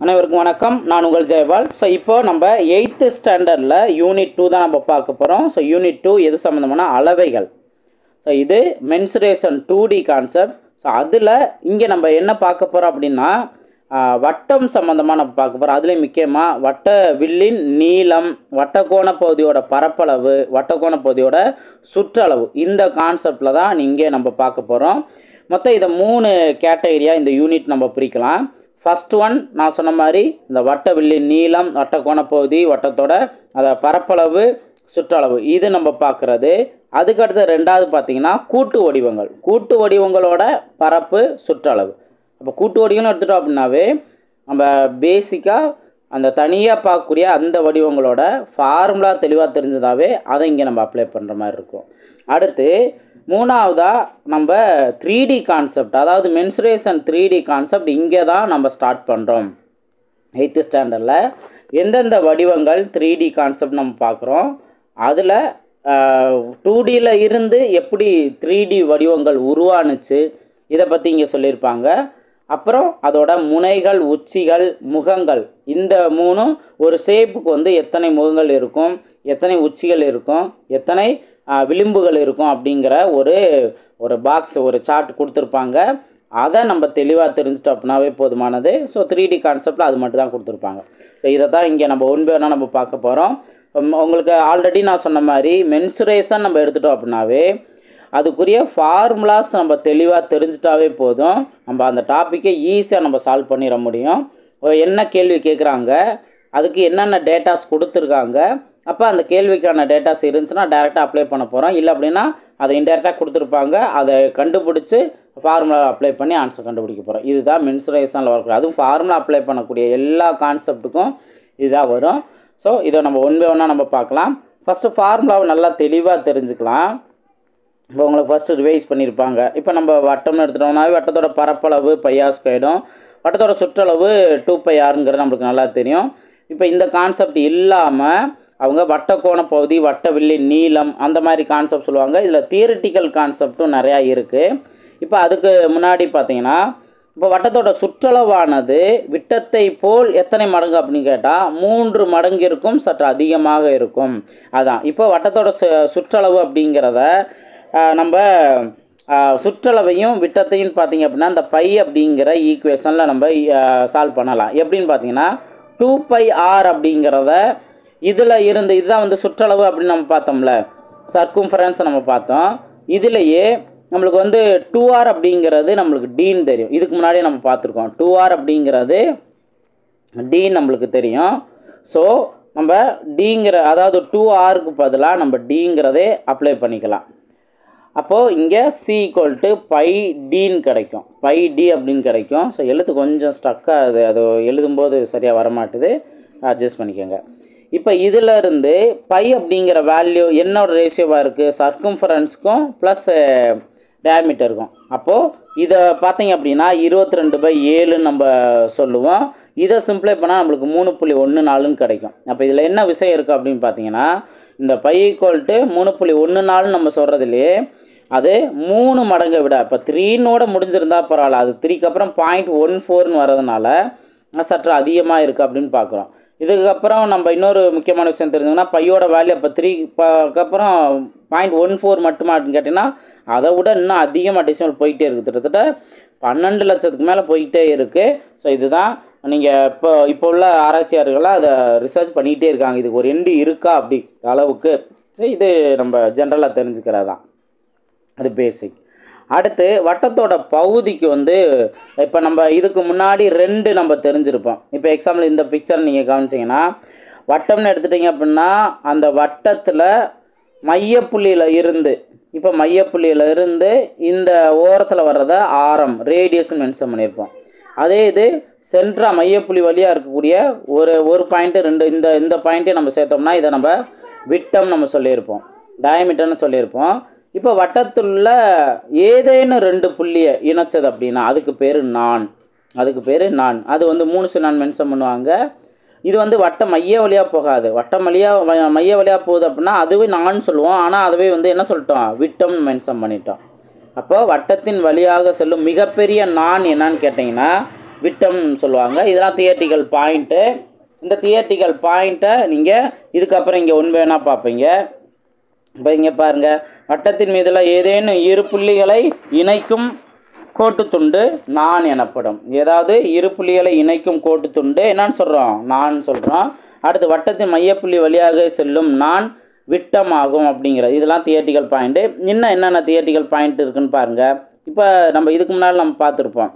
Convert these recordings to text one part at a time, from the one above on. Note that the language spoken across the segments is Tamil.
அனைவருக்கும் வணக்கம். நான் உங்கள் ஜெயபால். ஸோ இப்போ நம்ம 8th ஸ்டாண்டர்டில் யூனிட் 2 தான் நம்ம பார்க்க போகிறோம். ஸோ யூனிட் 2 எது சம்மந்தமான அளவைகள். ஸோ இது மென்சுரேஷன் 2D கான்செப்ட். ஸோ அதில் இங்கே நம்ம என்ன பார்க்க போகிறோம் அப்படின்னா வட்டம் சம்மந்தமாக நம்ம பார்க்க போகிறோம். அதுலேயும் முக்கியமாக வட்ட வில்லின் நீளம், வட்டக்கோண பகுதியோட பரப்பளவு, வட்டக்கோண பகுதியோட சுற்றளவு, இந்த கான்செப்டில் தான் இங்கே நம்ம பார்க்க போகிறோம். மொத்தம் இதை 3 கேட்டகரியாக இந்த யூனிட் நம்ம பிரிக்கலாம். ஃபஸ்ட் ஒன் நான் சொன்ன மாதிரி இந்த வட்ட வில்லின் நீளம், வட்டக்கோண பகுதி, வட்டத்தோட அதை பரப்பளவு, சுற்றளவு, இது நம்ம பார்க்குறது. அதுக்கடுத்து ரெண்டாவது பார்த்திங்கன்னா கூட்டு வடிவங்கள், கூட்டு வடிவங்களோட பரப்பு, சுற்றளவு. அப்போ கூட்டு வடிவம்னு எடுத்துட்டோம் அப்படின்னாவே நம்ம பேசிக்காக அந்த தனியாக பார்க்கக்கூடிய அந்த வடிவங்களோட ஃபார்முலா தெளிவாக தெரிஞ்சதாகவே அதை இங்கே நம்ம அப்ளை பண்ணுற மாதிரி இருக்கும். அடுத்து மூணாவதாக நம்ம 3D கான்செப்ட், அதாவது மென்சுரேஷன் 3D கான்செப்ட் இங்கே தான் நம்ம ஸ்டார்ட் பண்ணுறோம். 8th ஸ்டாண்டர்டில் எந்தெந்த வடிவங்கள் 3D கான்செப்ட் நம்ம பார்க்குறோம், அதில் 2Dயில் இருந்து எப்படி 3D வடிவங்கள் உருவானுச்சு இதை பற்றி இங்கே சொல்லியிருப்பாங்க. அப்புறம் அதோட முனைகள், உச்சிகள், முகங்கள், இந்த மூணும் ஒரு ஷேப்புக்கு வந்து எத்தனை முகங்கள் இருக்கும், எத்தனை உச்சிகள் இருக்கும், எத்தனை விளிம்புகள் இருக்கும் அப்படிங்கிற ஒரு பாக்ஸ், ஒரு சார்ட் கொடுத்துருப்பாங்க. அதை நம்ம தெளிவாக தெரிஞ்சிட்டோம் அப்படின்னாவே போதுமானது. ஸோ 3D கான்செப்டில் அது மட்டும் தான் கொடுத்துருப்பாங்க. ஸோ இதை தான் இங்கே நம்ம ஒன்பதுனா நம்ம பார்க்க போகிறோம். உங்களுக்கு ஆல்ரெடி நான் சொன்ன மாதிரி மென்சுரேஷன் நம்ம எடுத்துட்டோம் அப்படின்னாவே அதுக்குரிய ஃபார்முலாஸ் நம்ம தெளிவாக தெரிஞ்சிட்டாவே போதும், நம்ம அந்த டாப்பிக்கை ஈஸியாக நம்ம சால்வ் பண்ணிட முடியும். என்ன கேள்வி கேட்குறாங்க, அதுக்கு என்னென்ன டேட்டாஸ் கொடுத்துருக்காங்க, அப்போ அந்த கேள்விக்கான டேட்டாஸ் இருந்துச்சுன்னா டைரெக்டாக அப்ளை பண்ண போகிறோம். இல்லை அப்படின்னா அதை இன்டெரக்டாக கொடுத்துருப்பாங்க, அதை கண்டுபிடிச்சி ஃபார்முலா அப்ளை பண்ணி ஆன்சர் கண்டுபிடிக்க போகிறோம். இதுதான் மென்சுரேஷனில் வரக்கூடாது. அதுவும் ஃபார்முலா அப்ளை பண்ணக்கூடிய எல்லா கான்செப்ட்டுக்கும் இதுதான் வரும். ஸோ இதை நம்ம ஒன் பை ஒன்னாக நம்ம பார்க்கலாம். ஃபஸ்ட்டு ஃபார்முலாவை நல்லா தெளிவாக தெரிஞ்சுக்கலாம். இப்போ உங்களுக்கு ஃபஸ்ட்டு ரிவைஸ் பண்ணியிருப்பாங்க. இப்போ நம்ம வட்டம்னு எடுத்துட்டோம்னாவே வட்டத்தோட பரப்பளவு πr², வட்டத்தோட சுற்றளவு 2πrங்கிறது நம்மளுக்கு நல்லா தெரியும். இப்போ இந்த கான்செப்ட் இல்லாமல் அவங்க வட்டக்கோண பகுதி, வட்ட வில்லின் நீளம், அந்த மாதிரி கான்செப்ட் சொல்லுவாங்க. இதில் தியரிட்டிக்கல் கான்செப்டும் நிறையா இருக்குது. இப்போ அதுக்கு முன்னாடி பார்த்தீங்கன்னா இப்போ வட்டத்தோட சுற்றளவானது விட்டத்தை போல் எத்தனை மடங்கு அப்படின்னு கேட்டால் 3 மடங்கு இருக்கும், சற்று அதிகமாக இருக்கும். அதான் இப்போ வட்டத்தோட சுற்றளவு அப்படிங்கிறத நம்ம சுற்றளவையும் விட்டத்தையும் பார்த்திங்க அப்படின்னா இந்த பை அப்படிங்கிற ஈக்குவேஷனில் நம்ம சால்வ் பண்ணலாம். எப்படின்னு பார்த்தீங்கன்னா 2πr அப்படிங்கிறத இதில் இருந்து, இதுதான் வந்து சுற்றளவு அப்படின்னு நம்ம பார்த்தோம்ல, சர்க்கம்ஃபரன்ஸை நம்ம பார்த்தோம். இதுலேயே நம்மளுக்கு வந்து 2r அப்படிங்கிறது நம்மளுக்கு டீன்னு தெரியும். இதுக்கு முன்னாடியே நம்ம பார்த்துருக்கோம். 2r அப்படிங்கிறது டீன்னு நம்மளுக்கு தெரியும். ஸோ நம்ம டிங்கிற, அதாவது 2rக்கு பதிலாக நம்ம டிங்கிறதே அப்ளை பண்ணிக்கலாம். அப்போது இங்கே c = πdன்னு கிடைக்கும், πd அப்படின்னு கிடைக்கும். ஸோ எழுத்து கொஞ்சம் ஸ்டக்காக அது எழுதும்போது சரியாக வரமாட்டுது, அட்ஜஸ்ட் பண்ணிக்கோங்க. இப்போ இதில் இருந்து பை அப்படிங்கிற வேல்யூ என்னோட ரேஷியோவாக இருக்குது, சர்க்கம்ஃபரன்ஸுக்கும் ப்ளஸ் டயாமீட்டருக்கும். அப்போது இதை பார்த்தீங்க அப்படின்னா 22/7 நம்ம சொல்லுவோம். இதை சிம்பிளை பண்ணால் நம்மளுக்கு 3.14 கிடைக்கும். அப்போ இதில் என்ன விஷயம் இருக்குது அப்படின்னு பார்த்தீங்கன்னா இந்த π = 3.14 நம்ம சொல்கிறதுலையே அது 3 மடங்கை விட, இப்போ 3னோட முடிஞ்சிருந்தால் பரவாயில்ல, அது 3க்கு அப்புறம் 0.14ன்னு வர்றதுனால சற்று அதிகமாக இருக்குது அப்படின்னு பார்க்குறோம். இதுக்கப்புறம் நம்ம இன்னொரு முக்கியமான விஷயம் தெரிஞ்சுங்கன்னா பையோட வேல்யூ இப்போ 3க்கு அப்புறம் 0.14 மட்டுமா அப்படின்னு கேட்டிங்கன்னா அதை விட இன்னும் அதிகமாக டெசிமல் போயிட்டே இருக்குது. கிட்டத்தட்ட 12 லட்சத்துக்கு மேலே போய்கிட்டே இருக்குது. ஸோ இதுதான் நீங்கள் இப்போ உள்ள ஆராய்ச்சியாளர்களாக அதை ரிசர்ச் பண்ணிக்கிட்டே இருக்காங்க, இதுக்கு ஒரு எண்டு இருக்கா அப்படி அளவுக்கு. ஸோ இது நம்ம ஜென்ரலாக தெரிஞ்சுக்கிறது தான், அது பேசிக். அடுத்து வட்டத்தோட பகுதிக்கு வந்து இப்போ நம்ம இதுக்கு முன்னாடி 2 நம்ம தெரிஞ்சிருப்போம். இப்போ எக்ஸாம்பிள் இந்த பிக்சர் நீங்கள் கவனிச்சிங்கன்னா வட்டம்னு எடுத்துட்டிங்க அப்படின்னா அந்த வட்டத்தில் மையப்புள்ளியில் இருந்து, இப்போ மையப்புள்ளியில் இருந்து இந்த ஓரத்தில் வர்றத ஆரம், ரேடியஸ்ன்னு மென்ஷன் பண்ணியிருப்போம். அதே இது சென்ட்ரா மையப்புள்ளி வழியாக இருக்கக்கூடிய ஒரு பாயிண்ட்டு 2 இந்த பாயிண்ட்டை நம்ம சேர்த்தோம்னா இதை நம்ம விட்டம் நம்ம சொல்லியிருப்போம், டயாமீட்டர்னு சொல்லியிருப்போம். இப்போ வட்டத்துள்ள ஏதேனும் 2 புள்ளியை இணைச்சது அப்படின்னா அதுக்கு பேர் நான், அது வந்து 3 நான் மென்ஷன் பண்ணுவாங்க. இது வந்து வட்ட மைய வழியாக போகாது, மைய வழியாக போகுது அப்படின்னா அதுவே நான் சொல்லுவோம். ஆனால் அதுவே வந்து என்ன சொல்லிட்டோம், விட்டம்னு மென்ஷன் பண்ணிட்டோம். அப்போ வட்டத்தின் வழியாக செல்லும் மிகப்பெரிய நான் என்னன்னு கேட்டிங்கன்னா விட்டம்னு சொல்லுவாங்க. இதெல்லாம் தியரிட்டிக்கல் பாயிண்ட்டு. இந்த தியரிட்டிக்கல் பாயிண்ட்டை நீங்கள் இதுக்கப்புறம் இங்கே ஒன்று வேணால் பார்ப்பீங்க. இப்போ இங்கே பாருங்கள், வட்டத்தின் மீதுள்ள ஏதேனும் இரு புள்ளிகளை இணைக்கும் கோட்டுத்துண்டு நான் எனப்படும். ஏதாவது இரு புள்ளிகளை இணைக்கும் கோட்டுத்துண்டு என்னன்னு சொல்கிறோம்? நான் சொல்கிறோம். அடுத்து வட்டத்தின் மையப்புள்ளி வழியாக செல்லும் நான் விட்டமாகும் அப்படிங்கிறது. இதெல்லாம் தியரிட்டிக்கல் பாயிண்ட்டு. இன்னும் என்னென்ன தியரிட்டிக்கல் பாயிண்ட் இருக்குன்னு பாருங்கள். இப்போ நம்ம இதுக்கு முன்னாடி நம்ம பார்த்துருப்போம்.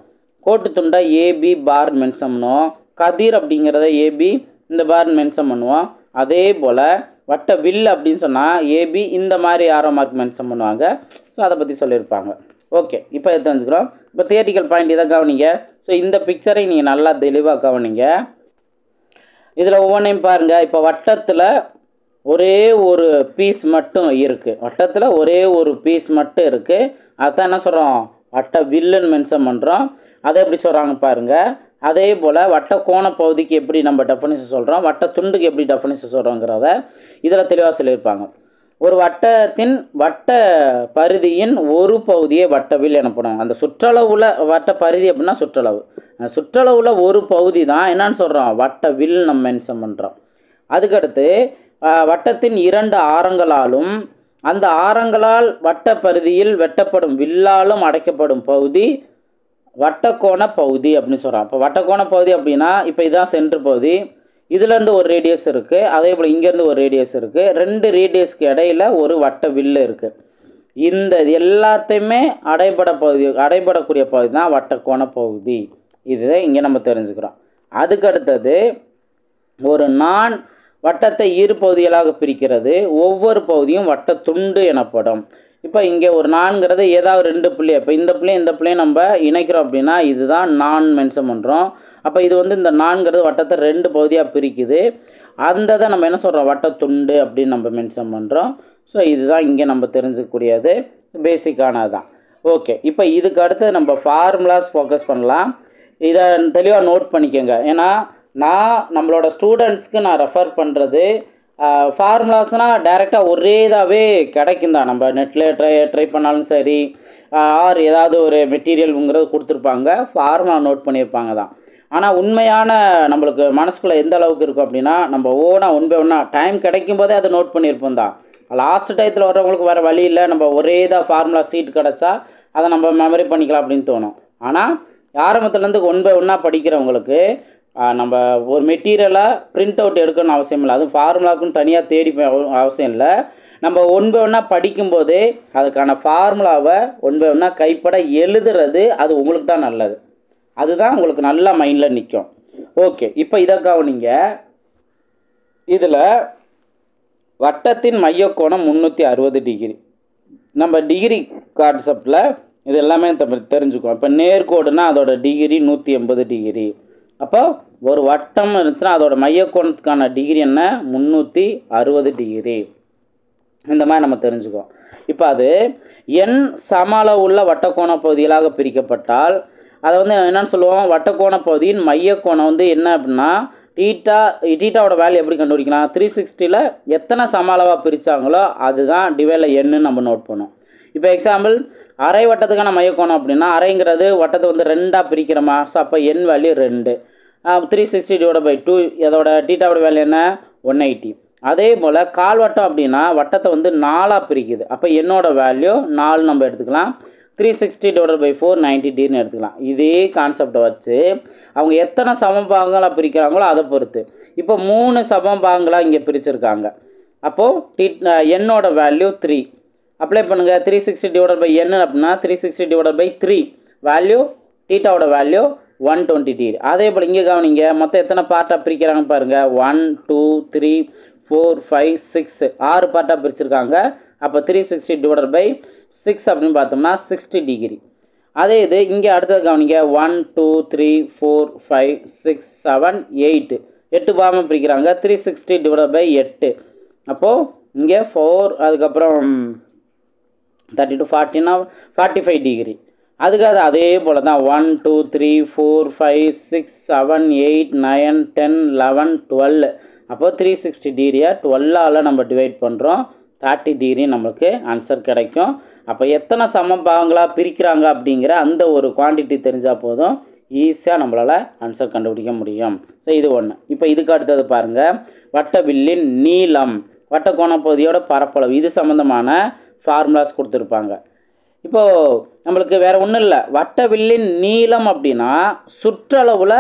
கோட்டுத்துண்டை ஏபி பார் மென்ஷன் பண்ணுவோம். கதிர் அப்படிங்கிறத ஏபி இந்த பார் மென்ஷன் பண்ணுவோம். அதே போல் வட்ட வில் அப்படின்னு சொன்னால் ஏபி இந்த மாதிரி ஆரோ மார்க் மென்ஷன் பண்ணுவாங்க. ஸோ அதை பற்றி சொல்லியிருப்பாங்க. ஓகே, இப்போ எது தெரிஞ்சுக்கிறோம். இப்போ தியரிட்டிக்கல் பாயிண்ட் இதை கவனிங்க. ஸோ இந்த பிக்சரை நீங்கள் நல்லா தெளிவாக கவனிங்க. இதில் ஒவ்வொன்றையும் பாருங்கள். இப்போ வட்டத்தில் ஒரே ஒரு பீஸ் மட்டும் இருக்குது. வட்டத்தில் ஒரே ஒரு பீஸ் மட்டும் இருக்குது. அதுதான் என்ன சொல்கிறோம்? வட்ட வில்லுன்னு மென்ஷன் பண்ணுறோம். அதை எப்படி சொல்கிறாங்க பாருங்கள். அதே போல் வட்ட கோண பகுதிக்கு எப்படி நம்ம டெஃபனிஷன் சொல்கிறோம், வட்ட துண்டுக்கு எப்படி டெஃபனிஷன் சொல்கிறோங்கிறத இதில் தெளிவாக சொல்லியிருப்பாங்க. ஒரு வட்டத்தின் வட்ட பரிதியின் ஒரு பகுதியே வட்டவில் எனப்படும். அந்த சுற்றளவில் வட்ட பரிதி அப்படின்னா சுற்றளவு, சுற்றளவில் ஒரு பகுதி தான் என்னன்னு சொல்கிறோம்? வட்டவில் நம்ம மென்ஷன் பண்ணுறோம். அதுக்கடுத்து வட்டத்தின் இரண்டு ஆரங்களாலும் அந்த ஆரங்களால் வட்ட பரிதியில் வெட்டப்படும் வில்லாலும் அடைக்கப்படும் பகுதி வட்டக்கோண பகுதி அப்படின்னு சொல்கிறோம். இப்போ வட்டக்கோண பகுதி அப்படின்னா இப்போ இதுதான் சென்ட்ரு பகுதி, இதுலேருந்து ஒரு ரேடியஸ் இருக்குது, அதே போல் இங்கேருந்து ஒரு ரேடியஸ் இருக்குது, ரெண்டு ரேடியஸ்க்கு இடையில் ஒரு வட்ட வில்லு இருக்குது. இந்த எல்லாத்தையுமே அடைபடக்கூடிய பகுதி தான் வட்டக்கோண பகுதி. இதுதான் இங்கே நம்ம தெரிஞ்சுக்கிறோம். அதுக்கடுத்தது ஒரு நான் வட்டத்தை இரு பகுதிகளாக பிரிக்கிறது. ஒவ்வொரு பகுதியும் வட்ட துண்டு எனப்படும். இப்போ இங்கே ஒரு நான்கிறது ஏதாவது ரெண்டு புள்ளி, இப்போ இந்த புள்ளியும் நம்ம இணைக்கிறோம் அப்படின்னா இதுதான் நான் மென்ஷன் பண்ணுறோம். அப்போ இது வந்து இந்த நான்கிறது வட்டத்தை ரெண்டு பகுதியாக பிரிக்குது. அந்த தான் நம்ம என்ன சொல்கிறோம்? வட்டத்துண்டு அப்படின்னு நம்ம மென்ஷன் பண்ணுறோம். ஸோ இதுதான் இங்கே நம்ம தெரிஞ்சுக்கக்கூடியது, பேசிக்கானது தான். ஓகே, இப்போ இதுக்கு அடுத்து நம்ம ஃபார்முலாஸ் ஃபோக்கஸ் பண்ணலாம். இதை தெளிவாக நோட் பண்ணிக்கோங்க. ஏன்னா நம்மளோட ஸ்டூடெண்ட்ஸ்க்கு நான் ரெஃபர் பண்ணுறது ஃபார்முலாஸ்னால் டைரெக்டாக ஒரே இதாகவே கிடைக்கும் தான். நம்ம நெட்டில் ட்ரை பண்ணாலும் சரி, ஆர் ஏதாவது ஒரு மெட்டீரியல்ங்கிறது கொடுத்துருப்பாங்க, ஃபார்முலா நோட் பண்ணியிருப்பாங்க தான். ஆனால் உண்மையான நம்மளுக்கு மனசுக்குள்ளே எந்த அளவுக்கு இருக்கும் அப்படின்னா நம்ம ஒன்றா டைம் கிடைக்கும் போதே அதை நோட் பண்ணியிருப்போம் தான். லாஸ்ட் டயத்தில் வர்றவங்களுக்கு வேறு வழி இல்லை, நம்ம ஒரே இதாக ஃபார்முலா சீட் கிடச்சா அதை நம்ம மெமரி பண்ணிக்கலாம் அப்படின்னு தோணும். ஆனால் ஆரம்பத்துலேருந்து ஒன்றா படிக்கிறவங்களுக்கு நம்ம ஒரு மெட்டீரியலாக பிரிண்ட் அவுட் எடுக்கணும்னு அவசியம் இல்லை, அதுவும் ஃபார்முலாவுக்குன்னு தனியாக தேடி அவசியம் இல்லை. நம்ம ஒன்றா படிக்கும்போதே அதுக்கான ஃபார்முலாவை ஒன்றா கைப்பட எழுதுறது அது உங்களுக்கு தான் நல்லது. அதுதான் உங்களுக்கு நல்லா மைண்டில் நிற்கும். ஓகே, இப்போ இதை கவனிங்க. இதில் வட்டத்தின் மையக்கோணம் 360 டிகிரி. நம்ம டிகிரி கான்செப்டில் இது எல்லாமே தெரிஞ்சுக்குவோம். இப்போ நேர்கோடுனா அதோட டிகிரி 180 டிகிரி. அப்போ ஒரு வட்டம் இருந்துச்சுன்னா அதோட மையக்கோணத்துக்கான டிகிரி என்ன? 360 டிகிரி. இந்த மாதிரி நம்ம தெரிஞ்சுக்குவோம். இப்போ அது எண் சம அளவு உள்ள வட்டக்கோண பகுதிகளாக பிரிக்கப்பட்டால் அதை வந்து என்னென்னு சொல்லுவோம்? வட்டக்கோண பகுதியின் மையக்கோணம் வந்து என்ன அப்படின்னா டீட்டாவோட வேல்யூ எப்படி கண்டுபிடிக்கலாம்? 360ல் எத்தனை சம அளவாக பிரித்தாங்களோ அதுதான் டிவைடில் எண்ணு நம்ம நோட் பண்ணோம். இப்போ எக்ஸாம்பிள் அரை வட்டத்துக்கான மையக்கோணம் அப்படின்னா அரைங்கிறது வட்டத்தை வந்து ரெண்டாக பிரிக்கிறோமா? ஸோ அப்போ எண் வேல்யூ 2. 360/2 இதோட டீட்டாவோட வேல்யூ என்ன? 180. அதே போல் கால்வட்டம் அப்படின்னா வட்டத்தை வந்து 4ஆக பிரிக்குது. அப்போ என்னோட வேல்யூ 4 நம்ம எடுத்துக்கலாம். 360/4 90 டிகிரின்னு எடுத்துக்கலாம். இதே கான்செப்டை வச்சு அவங்க எத்தனை சமபாகங்களாக பிரிக்கிறாங்களோ அதை பொறுத்து இப்போ 3 சமபாகங்களாக இங்கே பிரிச்சுருக்காங்க. அப்போது என்னோட வேல்யூ 3 அப்ளை பண்ணுங்கள். 360/n அப்படின்னா 360/3 வேல்யூ டீட்டாவோட வேல்யூ 120 டிகிரி. அதே போல் இங்கே கவனிங்க, மொத்தம் எத்தனை பார்ட்டாக பிரிக்கிறாங்க பாருங்கள். 1 2 3 4 5 6 6 பார்ட்டாக பிரிச்சுருக்காங்க. அப்போ 360/6 அப்படின்னு பார்த்தோம்னா 60 டிகிரி. அதே இது இங்கே அடுத்தது கவனிங்க, 1 2 3 4 5 6 7 8 பாகமாக பிரிக்கிறாங்க. 360/8 அப்போது இங்கே 4 அதுக்கப்புறம் 32 40னா 45 டிகிரி. அதுக்காக அதே போல் தான் 1 2 3 4 5 6 7 8 9 10 11 12 அப்போது 360 டிகிரியை 12ஆல் நம்ம டிவைட் பண்ணுறோம். 30 டிகிரி நம்மளுக்கு ஆன்சர் கிடைக்கும். அப்போ எத்தனை சமபாகங்களாக பிரிக்கிறாங்க அப்படிங்கிற அந்த ஒரு குவான்டிட்டி தெரிஞ்சால் போதும், ஈஸியாக நம்மளால் ஆன்சர் கண்டுபிடிக்க முடியும். ஸோ இது ஒன்று. இப்போ இதுக்கு அடுத்தது பாருங்கள், வட்டவில்லின் நீளம், வட்டக்கோண பகுதியோட பரப்பளவு, இது சம்மந்தமான ஃபார்முலாஸ் கொடுத்துருப்பாங்க. இப்போது நம்மளுக்கு வேறு ஒன்றும் இல்லை, வட்டவில்லின் நீளம் அப்படின்னா சுற்றளவில்,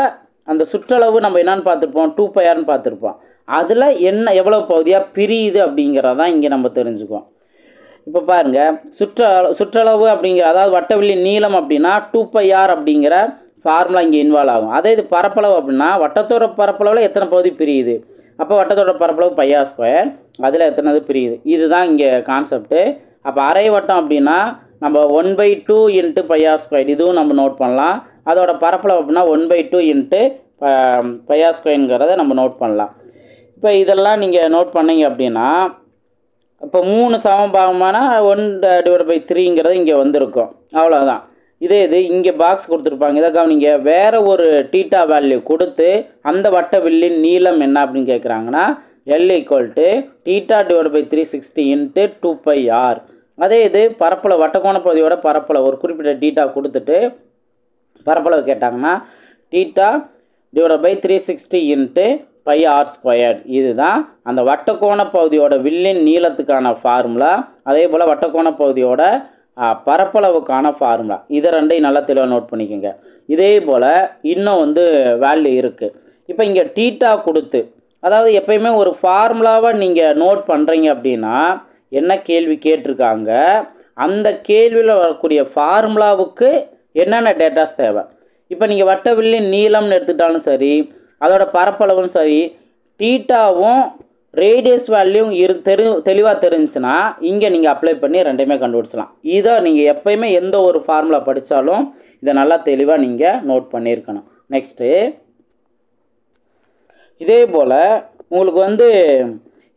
அந்த சுற்றளவு நம்ம என்னன்னு பார்த்துருப்போம், 2πrன்னு பார்த்துருப்போம். அதில் என்ன எவ்வளோ பகுதியாக பிரியுது அப்படிங்கிறதான் இங்கே நம்ம தெரிஞ்சுக்குவோம். இப்போ பாருங்கள், சுற்றளவு அப்படிங்கிற, அதாவது வட்டவில்லின் நீளம் அப்படின்னா 2πr அப்படிங்கிற ஃபார்முலா இங்கே இன்வால்வ் ஆகும். அதே இது பரப்பளவு அப்படின்னா வட்டத்தோட பரப்பளவில் எத்தனை பகுதி பிரியுது, அப்போ வட்டத்தோட பரப்பளவு πr², அதில் எத்தனை பிரியுது, இதுதான் இங்கே கான்செப்ட்டு. அப்போ அரை வட்டம் அப்படின்னா நம்ம 1/2 × πr², இதுவும் நம்ம நோட் பண்ணலாம். அதோட பரப்பளவு அப்படின்னா 1/2 × πr²ங்கிறத நம்ம நோட் பண்ணலாம். இப்போ இதெல்லாம் நீங்கள் நோட் பண்ணீங்க அப்படின்னா இப்போ 3 சமபாகமான 1/3ங்கிறது இங்கே வந்திருக்கும், அவ்வளோதான். இதே இது இங்கே பாக்ஸ் கொடுத்துருப்பாங்க, இதை கவனிங்க. வேறு ஒரு தீட்டா வேல்யூ கொடுத்து அந்த வட்டவில்லின் நீளம் என்ன அப்படின்னு கேட்குறாங்கன்னா L = θ/360 × 2πr. அதே இது பரப்பளவு, வட்டக்கோண பகுதியோட பரப்பளவு ஒரு குறிப்பிட்ட தீட்டா கொடுத்துட்டு பரப்பளவு கேட்டாங்கன்னா θ/360 × πr². இதுதான் அந்த வட்டக்கோண பகுதியோட வில்லின் நீளத்துக்கான ஃபார்முலா. அதே போல் வட்டக்கோண பகுதியோட பரப்பளவுக்கான ஃபார்முலா. இதை ரெண்டையும் நல்லா தெளிவாக நோட் பண்ணிக்கோங்க. இதே போல் இன்னும் வேல்யூ இருக்குது. இப்போ இங்கே தீட்டா கொடுத்து, அதாவது எப்பயுமே ஒரு ஃபார்முலாவை நீங்கள் நோட் பண்ணுறீங்க அப்படின்னா என்ன கேள்வி கேட்டிருக்காங்க, அந்த கேள்வியில் வரக்கூடிய ஃபார்முலாவுக்கு என்னென்ன டேட்டாஸ் தேவை. இப்போ நீங்கள் வட்டவில்லின் நீளம்னு எடுத்துக்கிட்டாலும் சரி, அதோட பரப்பளவும் சரி, தீட்டாவும் ரேடியஸ் வேல்யூவும் தெளிவாக தெரிஞ்சுன்னா இங்கே நீங்கள் அப்ளை பண்ணி ரெண்டையுமே கண்டுபிடிச்சலாம். இதை நீங்கள் எப்பயுமே எந்த ஒரு ஃபார்முலா படித்தாலும் இதை நல்லா தெளிவாக நீங்கள் நோட் பண்ணியிருக்கணும். நெக்ஸ்ட்டு இதே போல் உங்களுக்கு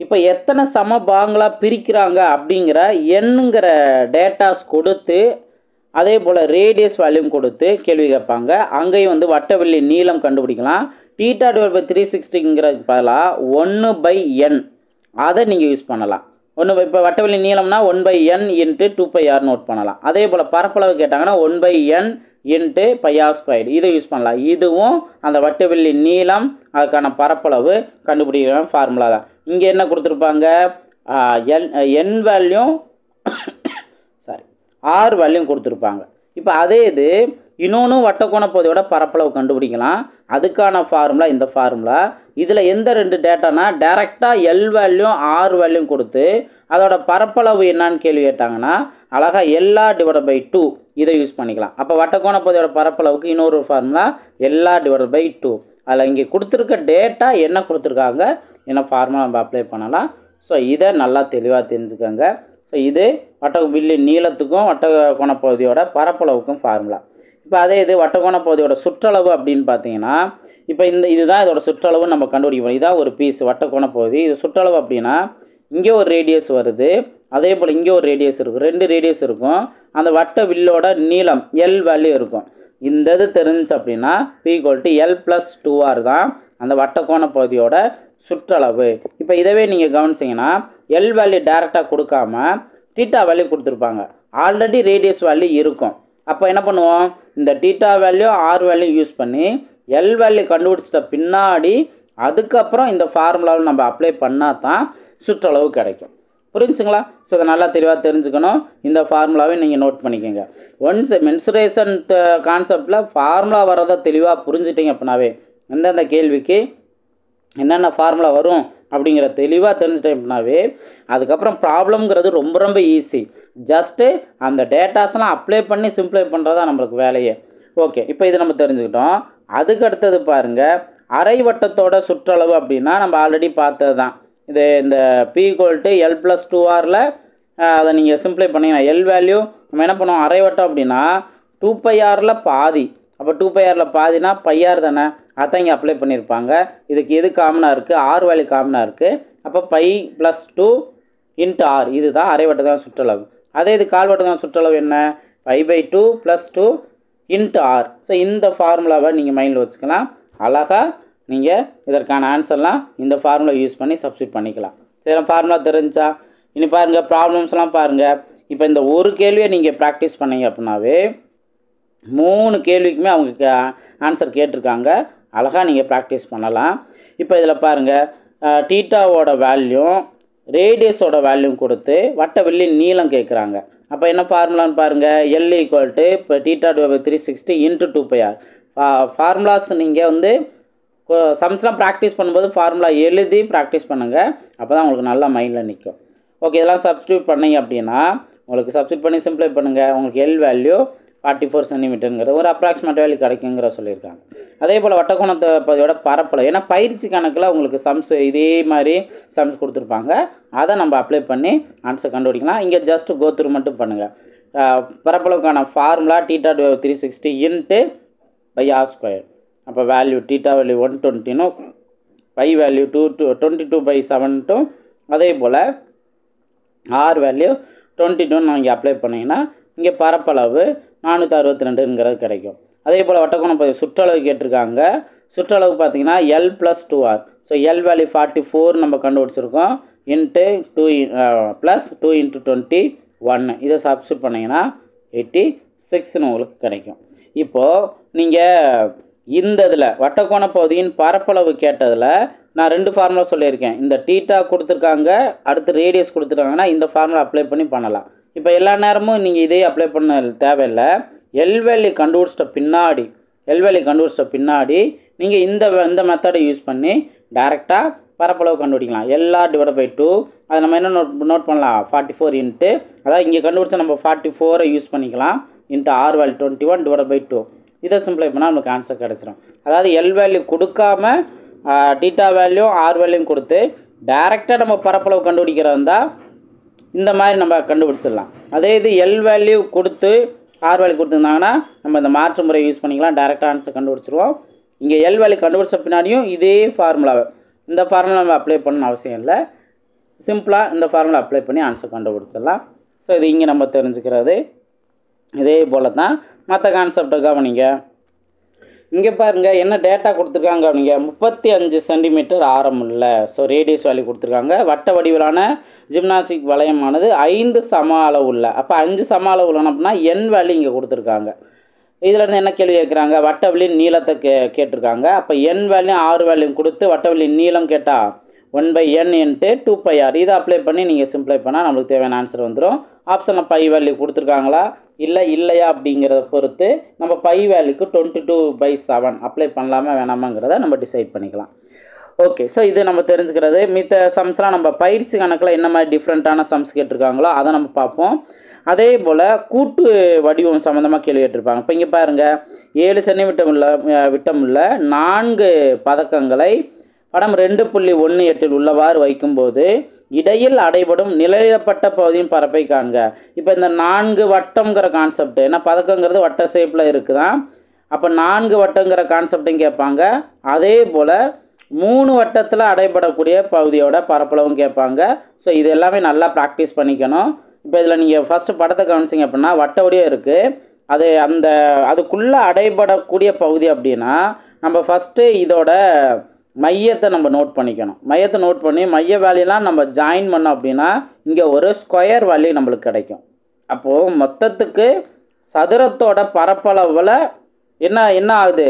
இப்போ எத்தனை சம பாகங்களாக பிரிக்கிறாங்க அப்படிங்கிற எண்ணுங்கிற டேட்டாஸ் கொடுத்து, அதே போல் ரேடியஸ் வேல்யூம் கொடுத்து கேள்வி கேட்பாங்க. அங்கேயும் வட்டவில்லின் நீளம் கண்டுபிடிக்கலாம். θ/360ங்கிறதுக்கு பதிலாக 1/n அதை நீங்கள் யூஸ் பண்ணலாம். இப்போ வட்டவில்லின் நீளம்னா 1/n × 2πr நோட் பண்ணலாம். அதே போல் பரப்பளவு கேட்டாங்கன்னா 1/n × πr², இதை யூஸ் பண்ணலாம். இதுவும் அந்த வட்டவில்லின் நீளம், அதுக்கான பரப்பளவு கண்டுபிடிக்கிற ஃபார்முலா தான். இங்கே என்ன கொடுத்துருப்பாங்க, n வேல்யூ r வேல்யூ கொடுத்துருப்பாங்க. இப்போ அதே இது இன்னொன்று வட்டக்கோண பகுதியோட பரப்பளவு கண்டுபிடிக்கலாம். அதுக்கான ஃபார்முலா இந்த ஃபார்முலா. இதில் எந்த ரெண்டு டேட்டானா டேரெக்டாக L வேல்யூ R வேல்யூ கொடுத்து அதோட பரப்பளவு என்னான்னு கேள்வி கேட்டாங்கன்னா அழகாக LR/2 இதை யூஸ் பண்ணிக்கலாம். அப்போ வட்டக்கோண பகுதியோட பரப்பளவுக்கு இன்னொரு ஃபார்முலா LR/2. அதில் இங்கே கொடுத்துருக்க டேட்டா என்ன கொடுத்துருக்காங்க, என்ன ஃபார்முலா நம்ம அப்ளை பண்ணலாம். ஸோ இதை நல்லா தெளிவாக தெரிஞ்சுக்கோங்க. ஸோ இது வட்டவில்லின் நீளத்துக்கும் வட்டக்கோண பகுதியோட பரப்பளவுக்கும் ஃபார்முலா. இப்போ அதே இது வட்டக்கோண பகுதியோட சுற்றளவு அப்படின்னு பார்த்தீங்கன்னா இப்போ இதுதான் இதோட சுற்றளவு நம்ம கண்டுபிடிக்கணும். இதான் ஒரு பீஸ் வட்டக்கோண பகுதி. இது சுற்றளவு அப்படின்னா இங்கே ஒரு ரேடியஸ் வருது, அதே போல் இங்கே ஒரு ரேடியஸ் இருக்கும், 2 ரேடியஸ் இருக்கும். அந்த வட்ட வில்லோட நீளம் L வேல்யூ இருக்கும். இந்த இது தெரிஞ்சு அப்படின்னா P = L+2R தான் அந்த வட்டக்கோண பகுதியோட சுற்றளவு. இப்போ இதவே நீங்கள் கவனிச்சிங்கன்னா L வேல்யூ டேரெக்டாக கொடுக்காம தீட்டா வேல்யூ கொடுத்துருப்பாங்க. ஆல்ரெடி ரேடியஸ் வேல்யூ இருக்கும். அப்போ என்ன பண்ணுவோம், இந்த theta value R value use பண்ணி L வேல்யூ கண்டுபிடிச்சிட்ட பின்னாடி அதுக்கப்புறம் இந்த ஃபார்முலாவில் நம்ம அப்ளை பண்ணால் தான் சுற்றளவு கிடைக்கும். புரிஞ்சுங்களா? ஸோ அதை நல்லா தெளிவாக தெரிஞ்சுக்கணும். இந்த ஃபார்முலாவை நீங்கள் நோட் பண்ணிக்கோங்க. ஒன்ஸ் மென்சுரேஷன் கான்செப்டில் ஃபார்முலா வரதை தெளிவாக புரிஞ்சுட்டிங்க அப்படின்னாவே எந்தெந்த கேள்விக்கு என்னென்ன ஃபார்முலா வரும் அப்படிங்கிற தெளிவாக தெரிஞ்சுட்டேன் அப்படின்னாவே அதுக்கப்புறம் ப்ராப்ளம்ங்கிறது ரொம்ப ரொம்ப ஈஸி. ஜஸ்ட்டு அந்த டேட்டாஸ்லாம் அப்ளை பண்ணி சிம்ப்ளை பண்ணுறதா நம்மளுக்கு வேலையே. ஓகே, இப்போ இது நம்ம தெரிஞ்சுக்கிட்டோம். அதுக்கு அடுத்தது பாருங்கள், அரை வட்டத்தோட சுற்றளவு அப்படின்னா நம்ம ஆல்ரெடி பார்த்தது தான். இது இந்த P = L+2Rல அதை நீங்கள் சிம்ப்ளை பண்ணிங்கன்னா L வேல்யூ நம்ம என்ன பண்ணுவோம், அரை வட்டம் அப்படின்னா 2πRல பாதி. அப்போ 2πRல பாதினா πr தானே, அதான் இங்கே அப்ளை பண்ணியிருப்பாங்க. இதுக்கு எது காமனாக இருக்குது, R வேல்யூ காமனாக இருக்குது. அப்போ π+2 × R இதுதான் அரை வட்டத்தான் சுற்றளவு. அதே இது கால் வட்டத்தான் சுற்றளவு என்ன, π/2 + 2 × R. ஸோ இந்த ஃபார்முலாவை நீங்கள் மைண்டில் வச்சுக்கலாம். அழகாக நீங்கள் இதற்கான ஆன்சர்லாம் இந்த ஃபார்முலா யூஸ் பண்ணி சப்ஸ்டிட் பண்ணிக்கலாம். சரி, ஃபார்முலா தெரிஞ்சா இனி பாருங்கள் ப்ராப்ளம்ஸ்லாம் பாருங்கள். இப்போ இந்த ஒரு கேள்வியை நீங்கள் ப்ராக்டிஸ் பண்ணீங்க அப்படின்னாவே 3 கேள்விக்குமே அவங்க ஆன்சர் கேட்டிருக்காங்க. அழகாக நீங்கள் ப்ராக்டிஸ் பண்ணலாம். இப்போ இதில் பாருங்கள், டீட்டாவோட வேல்யூ ரேடியஸோட வேல்யூ கொடுத்து வட்ட வில்லின் நீளம் கேட்குறாங்க. அப்போ என்ன ஃபார்முலான்னு பாருங்கள், எல் ஈக்குவல் டு இப்போ θ/360 × 2πr. ஃபார்முலாஸ் நீங்கள் வந்து சம்ஸ்லாம் ப்ராக்டிஸ் பண்ணும்போது ஃபார்முலா எழுதி ப்ராக்டிஸ் பண்ணுங்கள். அப்போ தான் உங்களுக்கு நல்லா மைண்டில் நிற்கும். ஓகே, இதெல்லாம் சப்ஸ்டியூட் பண்ணிங்க அப்படின்னா உங்களுக்கு சப்ஸ்டியூட் பண்ணி சிம்ப்ளை பண்ணுங்கள். உங்களுக்கு எல் வேல்யூ 44 சென்டிமீட்டருங்கிற ஒரு அப்ராக்சிமேட் வேல்யூ கிடைக்குங்கிற சொல்லியிருக்காங்க. அதே போல் வட்டக்கோணத்தை பகுதியோட பரப்பளவு, ஏன்னா பயிற்சி கணக்கில் உங்களுக்கு சம்ஸ் இதே மாதிரி சம்ஸ் கொடுத்துருப்பாங்க. அதை நம்ம அப்ளை பண்ணி ஆன்சர் கண்டுபிடிக்கலாம். இங்கே ஜஸ்ட் கோத்ரூ மட்டும் பண்ணுங்கள். பரப்பளவுக்கான ஃபார்முலா θ/360 × πr². அப்போ வேல்யூ θ வேல்யூ 120 பை வேல்யூ 22/7. அதே போல் ஆர் வேல்யூ 22 நீங்கள் அப்ளை பண்ணிங்கன்னா இங்கே பரப்பளவு 462ங்கிறது கிடைக்கும். அதே போல் வட்டக்கோணம் சுற்றளவு கேட்டிருக்காங்க. சுற்றளவு பார்த்தீங்கன்னா L + 2r. So L value 44 நம்ம கண்டுபிடிச்சிருக்கோம். இன்ட்டு 2 + 2 × 21 இதை சப்ஸ்டியூட் பண்ணிங்கன்னா 86ன்னு உங்களுக்கு கிடைக்கும். இப்போது நீங்கள் இந்த இதில் வட்டக்கோண பகுதியின் பரப்பளவு கேட்டதில் நான் 2 ஃபார்முலா சொல்லியிருக்கேன். இந்த டீட்டா கொடுத்துருக்காங்க, அடுத்து ரேடியஸ் கொடுத்துருக்காங்கன்னா இந்த ஃபார்முலா அப்ளை பண்ணி பண்ணலாம். இப்போ எல்லா நேரமும் நீங்கள் இதே அப்ளை பண்ண தேவையில்லை. எல் வேல்யூ கண்டுபிடிச்சிட்ட பின்னாடி நீங்கள் இந்த மெத்தடை யூஸ் பண்ணி டைரெக்டாக பரப்பளவு கண்டுபிடிக்கலாம். LR/2 அதை நம்ம என்ன நோட் பண்ணலாம், 44 அதாவது இங்கே கண்டுபிடிச்சா நம்ம 44 யூஸ் பண்ணிக்கலாம். R வேல்யூ 21/2 இதை சிம்ப்ளை பண்ணால் நமக்கு ஆன்சர் கிடச்சிடும். அதாவது எல் வேல்யூ கொடுக்காம டீட்டா வேல்யூ ஆர் வேல்யூ கொடுத்து டைரெக்டாக நம்ம பரப்பளவு கண்டுபிடிக்கிறதா இருந்தால் இந்த மாதிரி நம்ம கண்டுபிடிச்சிடலாம். அதே இது எல் வேல்யூ கொடுத்து ஆர் வேல்யூ கொடுத்துருந்தாங்கன்னா நம்ம இந்த மாற்று முறை யூஸ் பண்ணிக்கலாம், டைரெக்டாக ஆன்சர் கண்டுபிடிச்சிருவோம். இங்கே எல் வேல்யூ கண்டுபிடிச்ச பின்னாடியும் இதே ஃபார்முலாவை இந்த ஃபார்முலா நம்ம அப்ளை பண்ணணும் அவசியம் இல்லை. சிம்பிளாக இந்த ஃபார்முலா அப்ளை பண்ணி ஆன்சர் கண்டுபிடிச்சிடலாம். ஸோ இது இங்கே நம்ம தெரிஞ்சுக்கிறது. இதே போல் தான் மற்ற கான்செப்டை கவனிங்க. இங்கே பாருங்கள் என்ன டேட்டா கொடுத்துருக்காங்க கவனிங்க. 35 சென்டிமீட்டர் ஆரம் உள்ள ஸோ ரேடியஸ் வேல்யூ கொடுத்துருக்காங்க. வட்ட வடிவிலான ஜிம்னாஸ்டிக் வளையமானது 5 சம அளவு உள்ள. அப்போ 5 சம அளவு உள்ளன அப்படின்னா என் வேல்யூ இங்கே கொடுத்துருக்காங்க. இதில் இருந்து என்ன கேள்வி கேட்குறாங்க, வட்டவெளியின் நீளத்தை கேட்டிருக்காங்க. அப்போ என் வேல்யூ ஆர் வேல்யூ கொடுத்து வட்டவெளியின் நீளம் கேட்டால் 1/n × 2πr. இதை அப்ளை பண்ணி நீங்கள் சிம்ப்ளை பண்ணால் நம்மளுக்கு தேவையான ஆன்சர் வந்துடும். ஆப்ஷனில் பை வேல்யூ கொடுத்துருக்காங்களா இல்லையா அப்படிங்கிறத பொறுத்து நம்ம பை வேல்யூக்கு 22/7 அப்ளை பண்ணலாமா வேணாமாங்கிறத நம்ம டிசைட் பண்ணிக்கலாம். ஓகே, ஸோ இது நம்ம தெரிஞ்சுக்கிறது. மித்த சம்ஸ்லாம் நம்ம பயிற்சி கணக்கில் என்ன மாதிரி டிஃப்ரெண்ட்டான சம்ஸ் கேட்டிருக்காங்களோ அதை நம்ம பார்ப்போம். அதே போல் கூட்டு வடிவம் சம்மந்தமாக கேள்வி கேட்டிருப்பாங்க. இப்போ இங்கே பாருங்கள், 7 சென்டிமீட்டர் விட்டமுள்ள 4 பதக்கங்களை படம் 2.18 உள்ளவாறு வைக்கும்போது இடையில் அடைபடும் நிலையிடப்பட்ட பகுதியின் பரப்பை காண்க. இப்போ இந்த 4 வட்டம்ங்கிற கான்செப்ட், ஏன்னா பதக்கங்கிறது வட்ட ஷேப்பில் இருக்குதான். அப்போ 4 வட்டங்கிற கான்செப்டையும் கேட்பாங்க. அதே போல் 3 வட்டத்தில் அடைபடக்கூடிய பகுதியோட பரப்பளவும் கேட்பாங்க. ஸோ இது எல்லாமே நல்லா ப்ராக்டிஸ் பண்ணிக்கணும். இப்போ இதில் நீங்கள் ஃபஸ்ட்டு படத்தை கவனிச்சிங்க அப்படின்னா வட்ட வடிவம் இருக்குது. அதுக்குள்ளே அடைபடக்கூடிய பகுதி அப்படின்னா நம்ம ஃபஸ்ட்டு இதோட மையத்தை நம்ம நோட் பண்ணிக்கணும். மையத்தை நோட் பண்ணி மைய வேல்யூலாம் நம்ம ஜாயின் பண்ணோம் அப்படின்னா இங்கே ஒரு ஸ்கொயர் வேல்யூ நம்மளுக்கு கிடைக்கும். அப்போது மொத்தத்துக்கு சதுரத்தோட பரப்பளவில் என்ன ஆகுது,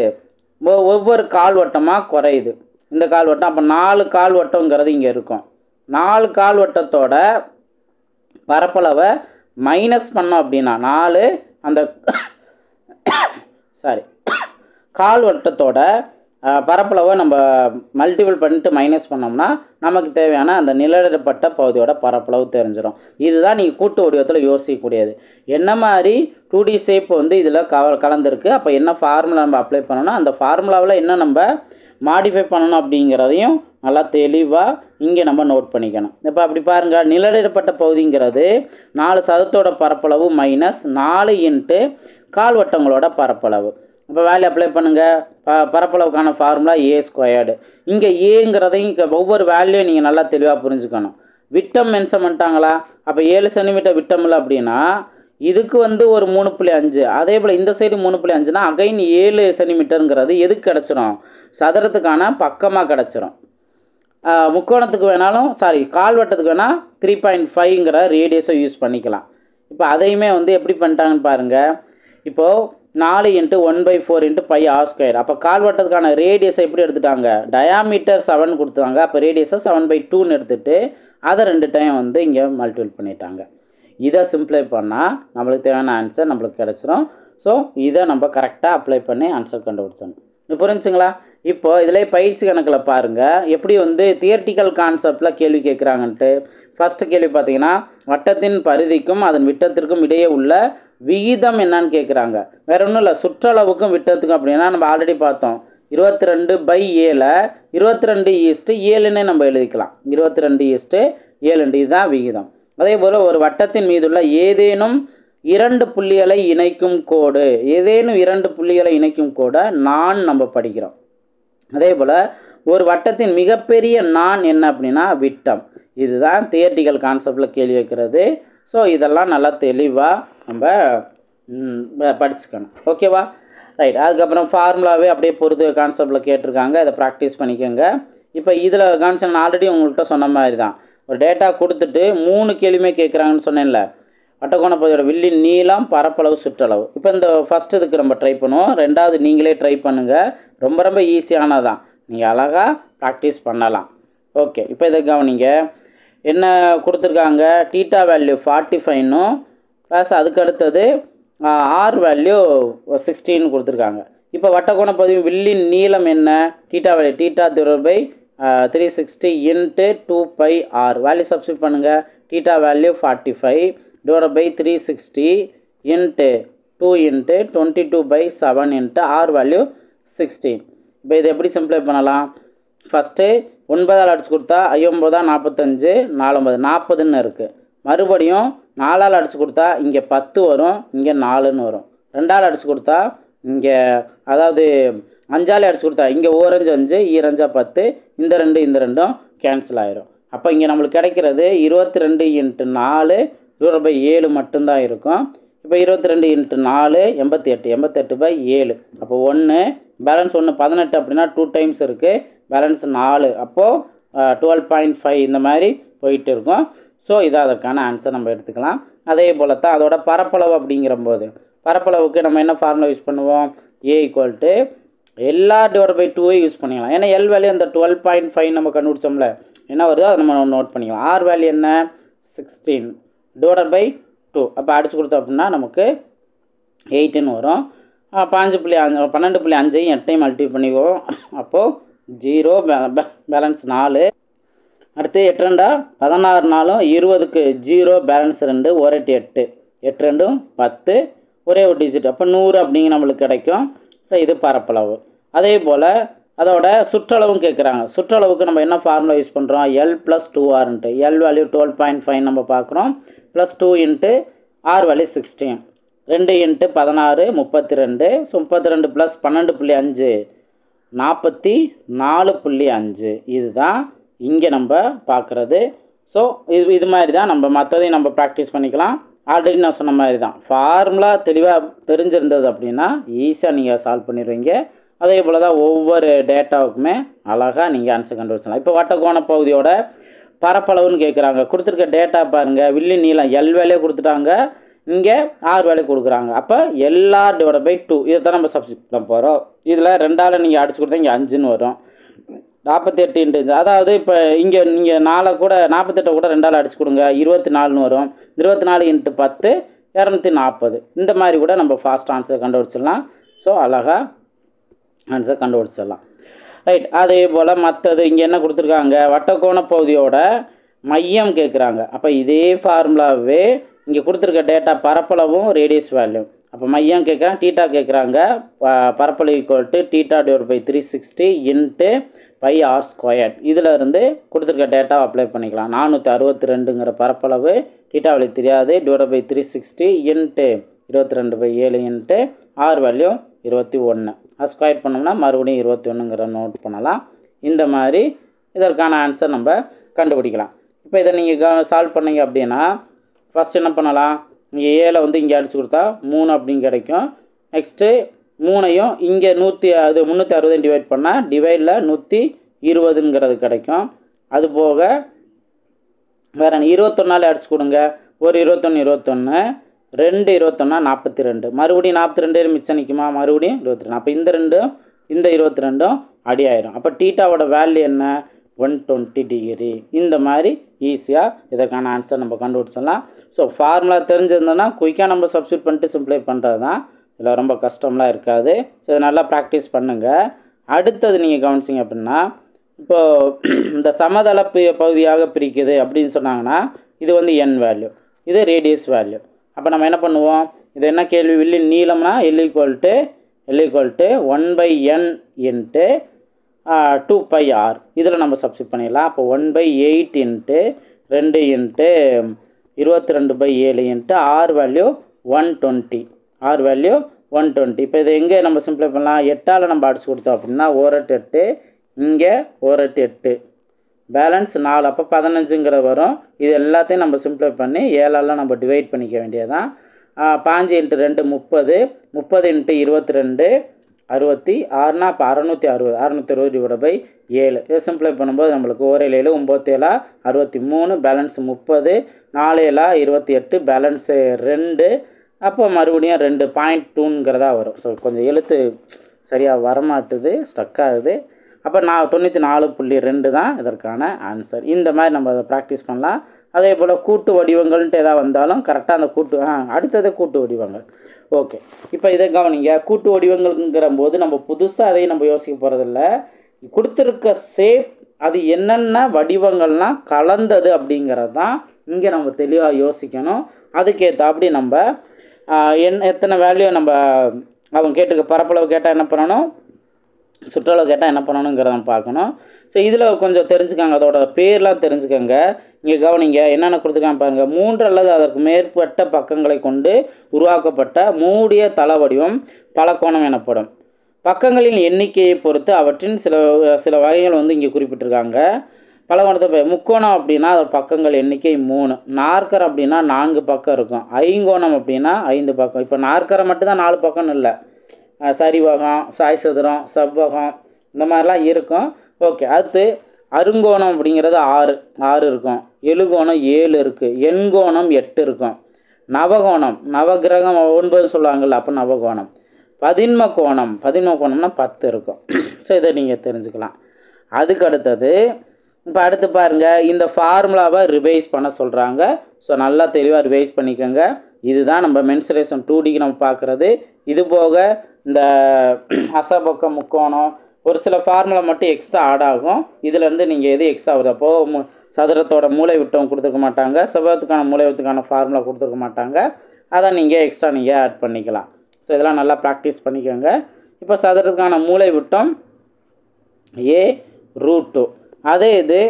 ஒவ்வொரு கால்வட்டமாக குறையுது. இந்த கால்வட்டம் அப்போ 4 கால்வட்டங்கிறது இங்கே இருக்கும். 4 கால்வட்டத்தோட பரப்பளவை மைனஸ் பண்ணோம் அப்படின்னா 4 அந்த கால்வட்டத்தோட பரப்பளவை நம்ம மல்டிபிள் பண்ணிட்டு மைனஸ் பண்ணோம்னா நமக்கு தேவையான அந்த நிழலிடப்பட்ட பகுதியோட பரப்பளவு தெரிஞ்சிடும். இதுதான் நீங்கள் கூட்டு வடிவத்தில் யோசிக்கக்கூடியது. என்ன மாதிரி 2D ஷேப் இதில் கலந்துருக்கு. அப்போ என்ன ஃபார்முலா நம்ம அப்ளை பண்ணணும், அந்த ஃபார்முலாவில் என்ன நம்ம மாடிஃபை பண்ணணும் அப்படிங்கிறதையும் நல்லா தெளிவாக இங்கே நம்ம நோட் பண்ணிக்கணும். இப்போ அப்படி பாருங்கள், நிழலிடப்பட்ட பகுதிங்கிறது 4 சதுரத்தோட பரப்பளவு மைனஸ் 4 × கால்வட்டங்களோட பரப்பளவு. இப்போ வேல்யூ அப்ளை பண்ணுங்கள். பரப்பளவுக்கான ஃபார்முலா A². இங்கே ஏங்கிறதையும் ஒவ்வொரு வேல்யூயும் நீங்கள் நல்லா தெளிவாக புரிஞ்சுக்கணும். விட்டம் மென்ஷன் பண்ணிட்டாங்களா, அப்போ 7 சென்டிமீட்டர் விட்டம் இல்லை அப்படின்னா இதுக்கு ஒரு 3.5. அதே போல் இந்த சைடு 3.5னா அகைன் 7 சென்டிமீட்டருங்கிறது எதுக்கு கிடச்சிரும், சதுரத்துக்கான பக்கமாக கிடச்சிரும். முக்கோணத்துக்கு வேணாலும் கால்வட்டத்துக்கு வேணால் 3.5ங்கிற ரேடியஸை யூஸ் பண்ணிக்கலாம். இப்போ அதையுமே எப்படி பண்ணிட்டாங்கன்னு பாருங்கள். இப்போது 4 × 1/4 × பை ஆர் ஸ்கொயர். அப்போ கால்வட்டத்துக்கான ரேடியஸை எப்படி எடுத்துட்டாங்க, டயாமீட்டர் 7 கொடுத்தாங்க. அப்போ ரேடியஸை 7/2ன்னு எடுத்துகிட்டு அதை 2 டைம் வந்து இங்கே மல்டிபிள் பண்ணிட்டாங்க. இதை சிம்ப்ளை பண்ணால் நம்மளுக்கு தேவையான ஆன்சர் நம்மளுக்கு கிடச்சிரும். ஸோ இதை நம்ம கரெக்டாக அப்ளை பண்ணி ஆன்சர் கண்டுபிடிச்சோம். இது புரிஞ்சுங்களா? இப்போ இதில் பயிற்சி கணக்கில் பாருங்கள் எப்படி வந்து தியரிட்டிக்கல் கான்செப்டில் கேள்வி கேட்குறாங்கன்ட்டு. ஃபஸ்ட்டு கேள்வி பார்த்தீங்கன்னா வட்டத்தின் பரிதிக்கும் அதன் விட்டத்திற்கும் இடையே உள்ள விகிதம் என்னன்னு கேட்குறாங்க. வேறு ஒன்றும் இல்லை, சுற்றளவுக்கும் விட்டத்துக்கும் அப்படின்னா நம்ம ஆல்ரெடி பார்த்தோம் 22/7 22:7ன்னு நம்ம எழுதிக்கலாம். 22:7 இதுதான் விகிதம். அதே போல் ஒரு வட்டத்தின் மீதுள்ள ஏதேனும் 2 புள்ளிகளை இணைக்கும் கோடு, ஏதேனும் 2 புள்ளிகளை இணைக்கும் கோடை நான் நம்ம படிக்கிறோம். அதே போல் ஒரு வட்டத்தின் மிகப்பெரிய நான் என்ன அப்படின்னா விட்டம். இதுதான் தியரிட்டிக்கல் கான்செப்டில் கேள்வி வைக்கிறது. ஸோ இதெல்லாம் நல்லா தெளிவாக நம்ம படிச்சுக்கணும். ஓகேவா? ரைட். அதுக்கப்புறம் ஃபார்முலாவே அப்படியே பொறுத்து கான்செப்டில் கேட்டிருக்காங்க, அதை ப்ராக்டிஸ் பண்ணிக்கோங்க. இப்போ இதில் கான்செப்ட் நான் ஆல்ரெடி உங்கள்கிட்ட சொன்ன மாதிரி தான், ஒரு டேட்டா கொடுத்துட்டு 3 கேள்வியுமே கேட்குறாங்கன்னு சொன்னேன்ல. வட்டக்கோண பகுதியோட வில்லின் நீளம், பரப்பளவு, சுற்றளவு. இப்போ இந்த ஃபஸ்ட் இதுக்கு நம்ம ட்ரை பண்ணுவோம். ரெண்டாவது நீங்களே ட்ரை பண்ணுங்கள். ரொம்ப ரொம்ப ஈஸியானதான், நீங்கள் அழகாக ப்ராக்டிஸ் பண்ணலாம். ஓகே, இப்போ இதை கவனிங்க. என்ன கொடுத்துருக்காங்க, தீட்டா வேல்யூ 45னும் ப்ளஸ் அதுக்கு அடுத்தது ஆர் வேல்யூ 16 கொடுத்துருக்காங்க. இப்போ வட்டக்கோண பகுதி வில்லின் நீளம் என்ன, theta value theta / 360 × 2πr value substitute பண்ணுங்கள். Theta value 45 / 360 × 2 × 22/7 × R value 16. இப்போ இதை எப்படி சிம்ப்ளை பண்ணலாம்? ஃபஸ்ட்டு 9ஆல் அடிச்சு கொடுத்தா 9 45 49 40ன்னு இருக்குது. மறுபடியும் 4ஆல் அடிச்சு கொடுத்தா இங்கே 10 வரும், இங்கே 4ன்னு வரும். 2ஆல் அடிச்சு கொடுத்தா இங்கே, அதாவது 5ஆல் அடிச்சு கொடுத்தா இங்கே 1 5 2 10, இந்த 2 கேன்சல் ஆயிரும். அப்போ இங்கே நம்மளுக்கு கிடைக்கிறது 22 × 4 / 7 மட்டும்தான் இருக்கும். இப்போ 22 × 4 88 88/7. அப்போ 1 பேலன்ஸ் 1 18 அப்படின்னா 2 டைம்ஸ் இருக்குது, பேலன்ஸ் 4. அப்போது 12.5 இந்த மாதிரி போயிட்டு இருக்கும். ஸோ இதான் அதற்கான ஆன்சர் நம்ம எடுத்துக்கலாம். அதே போல் தான் அதோட பரப்பளவு அப்படிங்கிற போது பரப்பளவுக்கு நம்ம என்ன ஃபார்முலா யூஸ் பண்ணுவோம், A = எல்லா /2 யூஸ் பண்ணிக்கலாம். ஏன்னா எல் வேல்யூ அந்த 12.5 நம்ம கண்டுபிடிச்சோம்ல, என்ன வருதோ அதை நம்ம நோட் பண்ணிக்கலாம். ஆர் வேல்யூ என்ன 16 /2. அப்போ அடிச்சு கொடுத்தோம் அப்படின்னா நமக்கு 8ன்னு வரும். 12.5 8 மல்டிபிள் பண்ணிக்குவோம். அப்போது 0 பேலன்ஸ் 4. அடுத்து 8 2 16 4 20க்கு 0 பேலன்ஸ் 2 1 8 8 2 10 ஒரே ஒரு டிஜிட். அப்போ 100 அப்படிங்க நம்மளுக்கு கிடைக்கும். ஸோ இது பரப்பளவு. அதே போல் அதோட சுற்றளவும் கேட்குறாங்க. சுற்றளவுக்கு நம்ம என்ன ஃபார்முலா யூஸ் பண்ணுறோம், L + 2R. L வேல்யூ 12.5 நம்ம பார்க்குறோம், ப்ளஸ் 2 × R வேல்யூ 16, 2 × 16 32. ஸோ 32 + 12.5 44.5. இதுதான் இங்கே நம்ம பார்க்குறது. ஸோ இது மாதிரி தான் நம்ம மற்றதையும் நம்ம ப்ராக்டிஸ் பண்ணிக்கலாம். ஆல்ரெடி நான் சொன்ன மாதிரி தான், ஃபார்முலா தெளிவாக தெரிஞ்சிருந்தது அப்படின்னா ஈஸியாக நீங்கள் சால்வ் பண்ணிடுவீங்க. அதே போல் தான் ஒவ்வொரு டேட்டாவுக்குமே அழகாக நீங்கள் ஆன்சர் கண்டுபிடிச்சலாம். இப்போ வட்டக்கோண பகுதியோட பரப்பளவுன்னு கேட்குறாங்க. கொடுத்துருக்க டேட்டா பாருங்கள், வில்லின் நீளம் L வேல்யூ கொடுத்துட்டாங்க, இங்கே R வேல்யூ கொடுக்குறாங்க. அப்போ LR / 2 இதை தான் நம்ம சப்ஸ்டிட் பண்ண போகிறோம். இதில் 2ஆல் நீங்கள் அடிச்சு கொடுத்தா இங்கே 5ன்னு வரும். 48 × அதாவது இப்போ இங்கே நீங்கள் 4 கூட 48 கூட 2ஆல் அடிச்சு கொடுங்க, 24ன்னு வரும். 24 × 10 240. இந்த மாதிரி கூட நம்ம ஃபாஸ்ட் ஆன்சர் கண்டுபிடிச்சிடலாம். ஸோ அழகாக ஆன்சர் கண்டுபிடிச்சிடலாம். ரைட். அதே போல் மற்றது இங்கே என்ன கொடுத்துருக்காங்க, வட்டக்கோண பகுதியோட மையம் கேட்குறாங்க. அப்போ இதே ஃபார்முலாவே இங்கே கொடுத்துருக்க டேட்டா பரப்பளவும் ரேடியஸ் வேல்யூ. அப்போ மையம் கேட்குறாங்க, தீட்டா கேட்குறாங்க. பரப்பளவு = தீட்டா / 360 × πr². இதில் இருந்து கொடுத்துருக்க டேட்டாவை அப்ளை பண்ணிக்கலாம். 462ங்கிற பரப்பளவு, தீட்டா வேல்யூ தெரியாது, / 360 × 22/7 × R வேல்யூ 21. அது ஸ்கொயர் பண்ணோம்னா மறுபடியும் 21ங்கிற நோட் பண்ணலாம். இந்த மாதிரி இதற்கான ஆன்சர் நம்ம கண்டுபிடிக்கலாம். இப்போ இதை நீங்கள் சால்வ் பண்ணிங்க அப்படின்னா ஃபஸ்ட் என்ன பண்ணலாம், இங்கே ஏல வந்து இங்கே அடிச்சு கொடுத்தா 3 அப்படின்னு கிடைக்கும். நெக்ஸ்ட்டு 3ஐயும் இங்கே 360 டிவைட் பண்ணால் டிவைடில் 120ங்கிறது கிடைக்கும். அதுபோக வேறு 21ஆல் அடிச்சு கொடுங்க, ஒரு 21 21 2 21 42, மறுபடியும் 42 மிச்சம் நிற்குமா, மறுபடியும் 22. அப்போ இந்த ரெண்டும் இந்த 22ம் அடி ஆயிரும். அப்போ டீட்டாவோட வேல்யூ என்ன, 120 டிகிரி. இந்த மாதிரி ஈஸியாக இதற்கான ஆன்சர் நம்ம கண்டுபிடிச்சிடலாம். ஸோ ஃபார்முலா தெரிஞ்சிருந்தோன்னா குயிக்காக நம்ம சப்ஸ்டியூட் பண்ணிட்டு சிம்ப்ளை பண்ணுறது தான், இதில் ரொம்ப கஷ்டம்லாம் இருக்காது. ஸோ இதை நல்லா ப்ராக்டிஸ் பண்ணுங்கள். அடுத்தது நீங்கள் கவனிச்சிங்க அப்படின்னா, இப்போது இந்த சமதள பகுதியாக பிரிக்குது அப்படின்னு சொன்னாங்கன்னா இது வந்து n வேல்யூ, இது ரேடியஸ் வேல்யூ. அப்போ நம்ம என்ன பண்ணுவோம், இது என்ன கேள்வி, வில்லின் நீளம்னா L = 1/n இன்ட்டு 2πr. இதில் நம்ம சப்ஸ்டியூட் பண்ணிடலாம். அப்போ 1/8 into 2 into 22/7 into r value 120, r value 120. இப்போ இதை எங்கே நம்ம சிம்ப்ளை பண்ணலாம், 8ஆல் நம்ம அடிச்சு கொடுத்தோம் அப்படின்னா 1/8, இங்கே 1/8, பேலன்ஸ் 4, அப்போ 15ங்கிறது வரும். இது எல்லாத்தையும் நம்ம சிம்ப்ளை பண்ணி 7ஆல் நம்ம டிவைட் பண்ணிக்க வேண்டியதான். 5 இன்ட்டு 2 30, 30 இன்ட்டு 22 66, அப்போ 660, 660/7. இதை சிம்ப்ளை பண்ணும்போது நம்மளுக்கு 1 7 9 7 63, பேலன்ஸ் 30, 4 7 28, பேலன்ஸு 2, அப்போ மறுபடியும் 2.2ங்கிறதா வரும். ஸோ கொஞ்சம் எழுத்து சரியாக வரமாட்டுது, ஸ்டக் ஆகுது. அப்போ 94.2 தான் இதற்கான ஆன்சர். இந்த மாதிரி நம்ம அதை ப்ராக்டிஸ் பண்ணலாம். அதே போல் கூட்டு வடிவங்கள்ன்ட்டு எதாவது வந்தாலும் கரெக்டாக அந்த அடுத்தது கூட்டு வடிவங்கள். ஓகே, இப்போ இதை கவனிங்க. கூட்டு வடிவங்கள்ங்கிற போது நம்ம புதுசாக அதையும் நம்ம யோசிக்க போகிறதில்ல. கொடுத்துருக்க ஷேப் அது என்னென்ன வடிவங்கள்லாம் கலந்தது அப்படிங்கிறது தான் இங்கே நம்ம தெளிவாக யோசிக்கணும். அதுக்கேற்றாப்படி நம்ம எத்தனை வேல்யூ நம்ம அவங்க கேட்டிருக்க பரப்பளவு கேட்டால் என்ன பண்ணணும், சுற்றளவு கேட்டால் என்ன பண்ணணுங்கிறத பார்க்கணும். ஸோ இதில் கொஞ்சம் தெரிஞ்சுக்காங்க, அதோட பேர்லாம் தெரிஞ்சுக்கோங்க. இங்கே கவனிங்க என்னென்ன கொடுத்துருக்காங்க பாருங்கள். 3 அல்லது அதற்கு மேற்பட்ட பக்கங்களை கொண்டு உருவாக்கப்பட்ட மூடிய தள வடிவம் பலகோணம் எனப்படும். பக்கங்களின் எண்ணிக்கையை பொறுத்து அவற்றின் சில வகைகள் வந்து இங்கே குறிப்பிட்டிருக்காங்க. பலகோணத்தை முக்கோணம் அப்படின்னா அதோட பக்கங்கள் எண்ணிக்கை 3, நாற்கரம் அப்படின்னா 4 பக்கம் இருக்கும், ஐங்கோணம் அப்படின்னா 5 பக்கம். இப்போ நாற்கரம் மட்டும்தான் 4 பக்கம்னு இல்லை, சரிவகம், சாய் சதுரம், செவ்வகம், இந்த மாதிரிலாம் இருக்கும். ஓகே, அடுத்து அருங்கோணம் அப்படிங்கிறது 6 இருக்கும், எழுகோணம் 7 இருக்குது, எண்கோணம் 8 இருக்கும், நவகோணம் நவகிரகம் 9 சொல்லுவாங்கள்ல, அப்போ நவகோணம், பதின்ம கோணம்னா 10 இருக்கும். ஸோ இதை நீங்கள் தெரிஞ்சுக்கலாம். அதுக்கு அடுத்தது இப்போ அடுத்து பாருங்கள், இந்த ஃபார்முலாவை ரிவைஸ் பண்ண சொல்கிறாங்க. ஸோ நல்லா தெளிவாக ரிவைஸ் பண்ணிக்கோங்க. இதுதான் நம்ம மென்சுரேஷன் 2Dக்கு நம்ம பார்க்குறது. இது போக இந்த அசபக்க முக்கோணம் ஒரு சில ஃபார்முலா மட்டும் எக்ஸ்ட்ரா ஆட் ஆகும். இதுலேருந்து நீங்கள் எது எக்ஸ்ட்ரா ஆகுது, அப்போது சதுரத்தோட மூளை விட்டம் கொடுத்துருக்க மாட்டாங்க, செவ்வகத்துக்கான மூளை விட்டத்துக்கான ஃபார்முலா கொடுத்துருக்க மாட்டாங்க. அதை நீங்கள் எக்ஸ்ட்ரா நீங்கள் ஆட் பண்ணிக்கலாம். ஸோ இதெல்லாம் நல்லா ப்ராக்டிஸ் பண்ணிக்கோங்க. இப்போ சதுரத்துக்கான மூளை விட்டம் a√2, அதே இது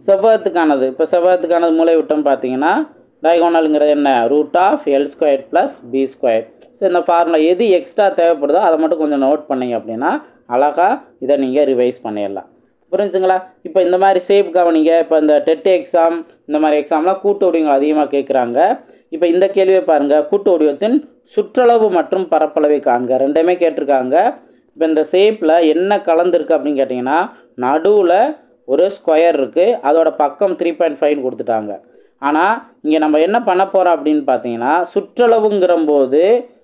செவ்வகத்துக்கானது. இப்போ செவ்வகத்துக்கானது மூளை விட்டம் பார்த்தீங்கன்னா டயகோனலுங்கிறது என்ன, √(L² + B²). ஸோ இந்த ஃபார்முலா எது எக்ஸ்ட்ரா தேவைப்படுதோ அதை மட்டும் கொஞ்சம் நோட் பண்ணிங்க அப்படின்னா அழகாக இதை நீங்கள் ரிவைஸ் பண்ணிடலாம். புரிஞ்சுங்களா? இப்போ இந்த மாதிரி ஷேப் கவனிங்க. இப்போ இந்த டெட் எக்ஸாம் இந்த மாதிரி எக்ஸாம்லாம் கூட்டு வடிவங்கள் அதிகமாக கேட்குறாங்க. இப்போ இந்த கேள்வியை பாருங்கள், கூட்டு வடிவத்தின் சுற்றளவு மற்றும் பரப்பளவை காண்க, ரெண்டுமே கேட்டிருக்காங்க. இப்போ இந்த ஷேப்பில் என்ன கலந்துருக்கு அப்படின்னு கேட்டிங்கன்னா, நடுவில் ஒரு ஸ்கொயர் இருக்குது, அதோட பக்கம் 3.5 கொடுத்துட்டாங்க. ஆனால் இங்கே நம்ம என்ன பண்ண போகிறோம் அப்படின்னு பார்த்தீங்கன்னா, சுற்றளவுங்கிறம்போது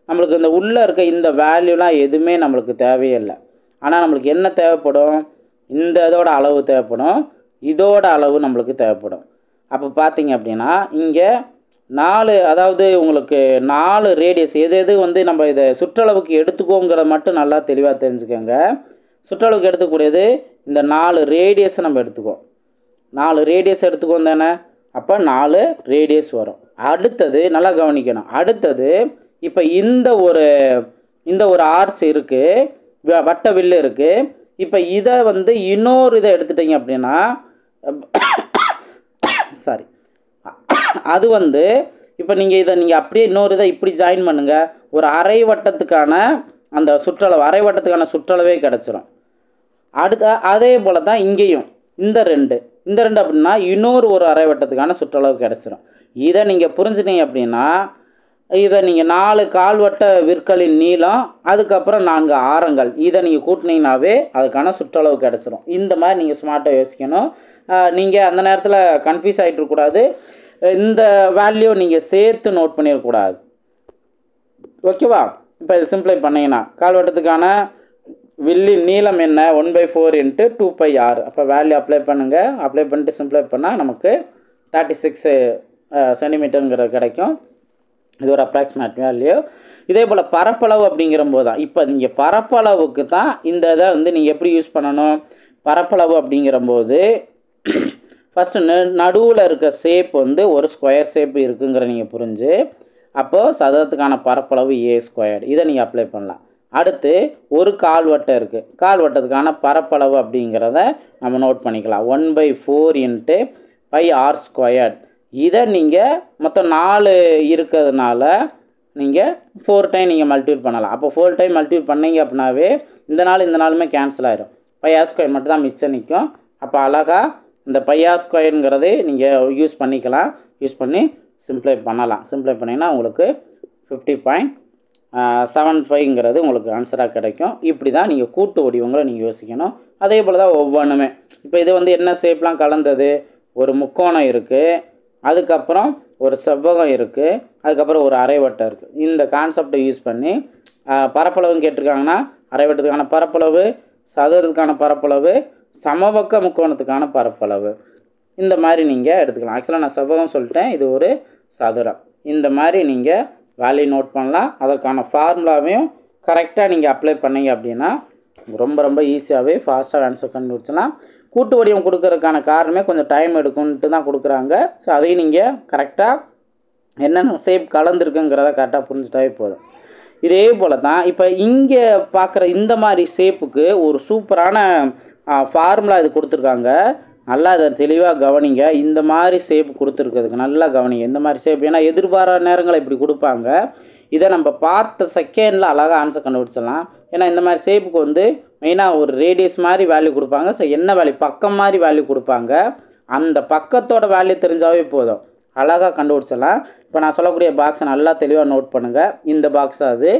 நம்மளுக்கு இந்த உள்ளே இருக்க இந்த வேல்யூலாம் எதுவுமே நம்மளுக்கு தேவையில்லை. ஆனால் நம்மளுக்கு என்ன தேவைப்படும், இந்த இதோட அளவு தேவைப்படும், இதோட அளவு நம்மளுக்கு தேவைப்படும். அப்போ பார்த்தீங்க அப்படின்னா இங்கே 4, அதாவது உங்களுக்கு 4 ரேடியஸ் எது வந்து நம்ம இதை சுற்றளவுக்கு எடுத்துக்கோங்கிறத மட்டும் நல்லா தெளிவாக தெரிஞ்சுக்கோங்க. சுற்றளவுக்கு எடுத்துக்கூடியது இந்த 4 ரேடியஸை நம்ம எடுத்துக்கோம். 4 ரேடியஸ் எடுத்துக்கோம் தானே, அப்போ 4 ரேடியஸ் வரும். அடுத்தது நல்லா கவனிக்கணும். அடுத்தது இப்போ இந்த ஒரு ஆர்ச் இருக்குது, வட்ட வில்லு இருக்குது. இப்போ இதை வந்து இன்னொரு இதை எடுத்துட்டிங்க அப்படின்னா சாரி, அது வந்து இப்போ நீங்கள் அப்படியே இன்னொரு இதை இப்படி ஜாயின் பண்ணுங்கள், ஒரு அரை வட்டத்துக்கான அந்த சுற்றளவு, அரை வட்டத்துக்கான சுற்றளவே கிடச்சிரும். அதே போல் தான் இங்கேயும் இந்த ரெண்டு அப்படின்னா இன்னொரு ஒரு அரை வட்டத்துக்கான சுற்றளவு கிடச்சிரும். இதை நீங்கள் புரிஞ்சுட்டீங்க அப்படின்னா இதை நீங்கள் 4 கால்வட்ட விற்களின் நீளம், அதுக்கப்புறம் 4 ஆரங்கள், இதை நீங்கள் கூட்டினீங்கன்னாவே அதுக்கான சுற்றளவு கிடச்சிரும். இந்த மாதிரி நீங்கள் ஸ்மார்ட்டாக யோசிக்கணும். நீங்கள் அந்த நேரத்தில் கன்ஃபியூஸ் ஆகிட்டுருக்கூடாது. இந்த வேல்யூ நீங்கள் சேர்த்து நோட் பண்ணிடக்கூடாது. ஓகேவா? இப்போ இது சிம்பிளை பண்ணிங்கன்னா கால்வட்டத்துக்கான வில்லின் நீளம் என்ன 1/4 × 2πr. அப்போ வேல்யூ அப்ளை பண்ணுங்கள். அப்ளை பண்ணிட்டு சிம்பிளை பண்ணால் நமக்கு 36 சென்டிமீட்டருங்கிறது கிடைக்கும். இது ஒரு அப்ராக்சிமேட் வேல்யூ. இதே போல் பரப்பளவு அப்படிங்கிறம்போது தான் இப்போ நீங்கள் பரப்பளவுக்கு தான் இந்த இதை வந்து நீங்கள் எப்படி யூஸ் பண்ணணும். பரப்பளவு அப்படிங்கிறம்போது ஃபஸ்ட்டு நடுவில் இருக்க ஷேப் வந்து ஒரு ஸ்கொயர் ஷேப் இருக்குங்கிற நீங்கள் புரிஞ்சு அப்போது சதுரத்துக்கான பரப்பளவு a². இதை நீங்கள் அப்ளை பண்ணலாம். அடுத்து ஒரு கால்வட்டம் இருக்குது. கால்வட்டத்துக்கான பரப்பளவு அப்படிங்கிறத நம்ம நோட் பண்ணிக்கலாம். 1/4 × πr². இதை நீங்கள் மொத்தம் 4 இருக்கிறதுனால நீங்கள் 4 டைம் நீங்கள் மல்டிபிள் பண்ணலாம். அப்போ 4 டைம் மல்டிபிள் பண்ணிங்க அப்படின்னாவே இந்த நாளுமே கேன்சல் ஆகிடும். πr² மட்டும் தான் மிச்சம் நிற்கும். அப்போ அழகாக இந்த πr²ங்கிறது நீங்கள் யூஸ் பண்ணிக்கலாம். யூஸ் பண்ணி சிம்ப்ளை பண்ணலாம். சிம்ப்ளை பண்ணிங்கன்னா உங்களுக்கு 50.75ங்கிறது உங்களுக்கு ஆன்சராக கிடைக்கும். இப்படி தான் நீங்கள் கூட்டு வடிவங்களை நீங்கள் யோசிக்கணும். அதே போல் தான் ஒவ்வொன்றுமே. இப்போ இது வந்து என்ன ஷேப்லாம் கலந்தது, ஒரு முக்கோணம் இருக்குது, அதுக்கப்புறம் ஒரு செவ்வகம் இருக்குது, அதுக்கப்புறம் ஒரு அரைவட்டம் இருக்குது. இந்த கான்செப்டை யூஸ் பண்ணி பரப்பளவுன்னு கேட்டிருக்காங்கன்னா அரைவட்டத்துக்கான பரப்பளவு, சதுரத்துக்கான பரப்பளவு, சமபக்க முக்கோணத்துக்கான பரப்பளவு, இந்த மாதிரி நீங்கள் எடுத்துக்கலாம். ஆக்சுவலாக நான் செவ்வகம் சொல்லிட்டேன், இது ஒரு சதுரம். இந்த மாதிரி நீங்கள் வேல்யூ நோட் பண்ணலாம். அதற்கான ஃபார்முலாவையும் கரெக்டாக நீங்கள் அப்ளை பண்ணீங்க அப்படின்னா ரொம்ப ஈஸியாகவே ஃபாஸ்ட்டாக ஆன்சர் கண்டுபிடிச்சலாம். கூட்டு வடிவம் கொடுக்கறதுக்கான காரணமே கொஞ்சம் டைம் எடுக்கும்ன்ட்டு தான் கொடுக்குறாங்க. ஸோ அதையும் நீங்கள் கரெக்டாக என்னென்ன ஷேப் கலந்துருக்குங்கிறத கரெக்டாக புரிஞ்சுட்டாவே போதும். இதே போல் தான் இப்போ இங்கே பார்க்குற இந்த மாதிரி ஷேப்புக்கு ஒரு சூப்பரான ஃபார்முலா இது கொடுத்துருக்காங்க. நல்லா அதை தெளிவாக கவனிங்க. இந்த மாதிரி ஷேப் கொடுத்துருக்கிறதுக்கு நல்லா கவனிங்க. இந்த மாதிரி ஷேப் ஏன்னா எதிர்பாராத நேரங்களை இப்படி கொடுப்பாங்க. இதை நம்ம பார்த்த செகண்டில் அழகாக ஆன்சர் கண்டுபிடிச்சிடலாம். ஏன்னா இந்த மாதிரி ஷேப்புக்கு வந்து மெயினாக ஒரு ரேடியஸ் மாதிரி வேல்யூ கொடுப்பாங்க. ஸோ என்ன வேல்யூ பக்கம் மாதிரி வேல்யூ கொடுப்பாங்க. அந்த பக்கத்தோட வேல்யூ தெரிஞ்சாவே போதும், அழகாக கண்டுபிடிச்சிடலாம். இப்போ நான் சொல்லக்கூடிய பாக்ஸை நல்லா தெளிவாக நோட் பண்ணுங்கள். இந்த பாக்ஸ் அது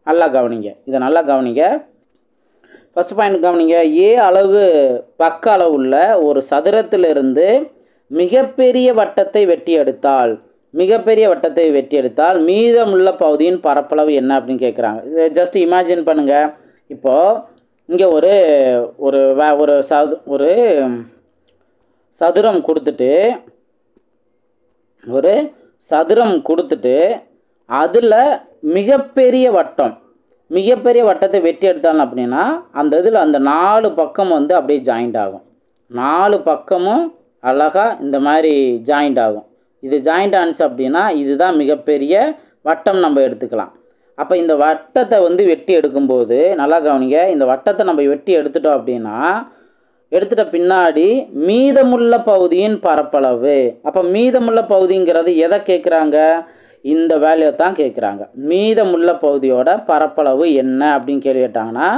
நல்லா கவனிங்க. இதை நல்லா கவனிங்க. ஃபஸ்ட் பாயிண்ட் கவனிங்க. அளவு பக்க அளவுள்ள ஒரு சதுரத்திலிருந்து மிகப்பெரிய வட்டத்தை வெட்டி எடுத்தால் மீதமுள்ள பகுதியின் பரப்பளவு என்ன அப்படின்னு கேட்குறாங்க. இதை ஜஸ்ட் இமேஜின் பண்ணுங்கள். இப்போது இங்கே ஒரு சதுரம் கொடுத்துட்டு அதில் மிகப்பெரிய வட்டத்தை வெட்டி எடுத்தாலும் அப்படின்னா அந்த இதில் அந்த 4 பக்கம் வந்து அப்படியே ஜாயிண்ட் ஆகும். 4 பக்கமும் அழகாக இந்த மாதிரி ஜாயிண்ட் ஆகும். இது ஜாயிண்ட் ஆனிச்சு அப்படின்னா இதுதான் மிகப்பெரிய வட்டம் நம்ம எடுத்துக்கலாம். அப்போ இந்த வட்டத்தை வந்து வெட்டி எடுக்கும்போது நல்லா கவனிங்க. இந்த வட்டத்தை நம்ம வெட்டி எடுத்துட்டோம் அப்படின்னா எடுத்துட்ட பின்னாடி மீதமுள்ள பகுதியின் பரப்பளவு. அப்போ மீதமுள்ள பகுதிங்கிறது எதை கேட்குறாங்க, இந்த வேல்யூ தான் கேட்குறாங்க. மீதமுள்ள பகுதியோட பரப்பளவு என்ன அப்படின்னு கேள்வி கேட்டாங்கன்னா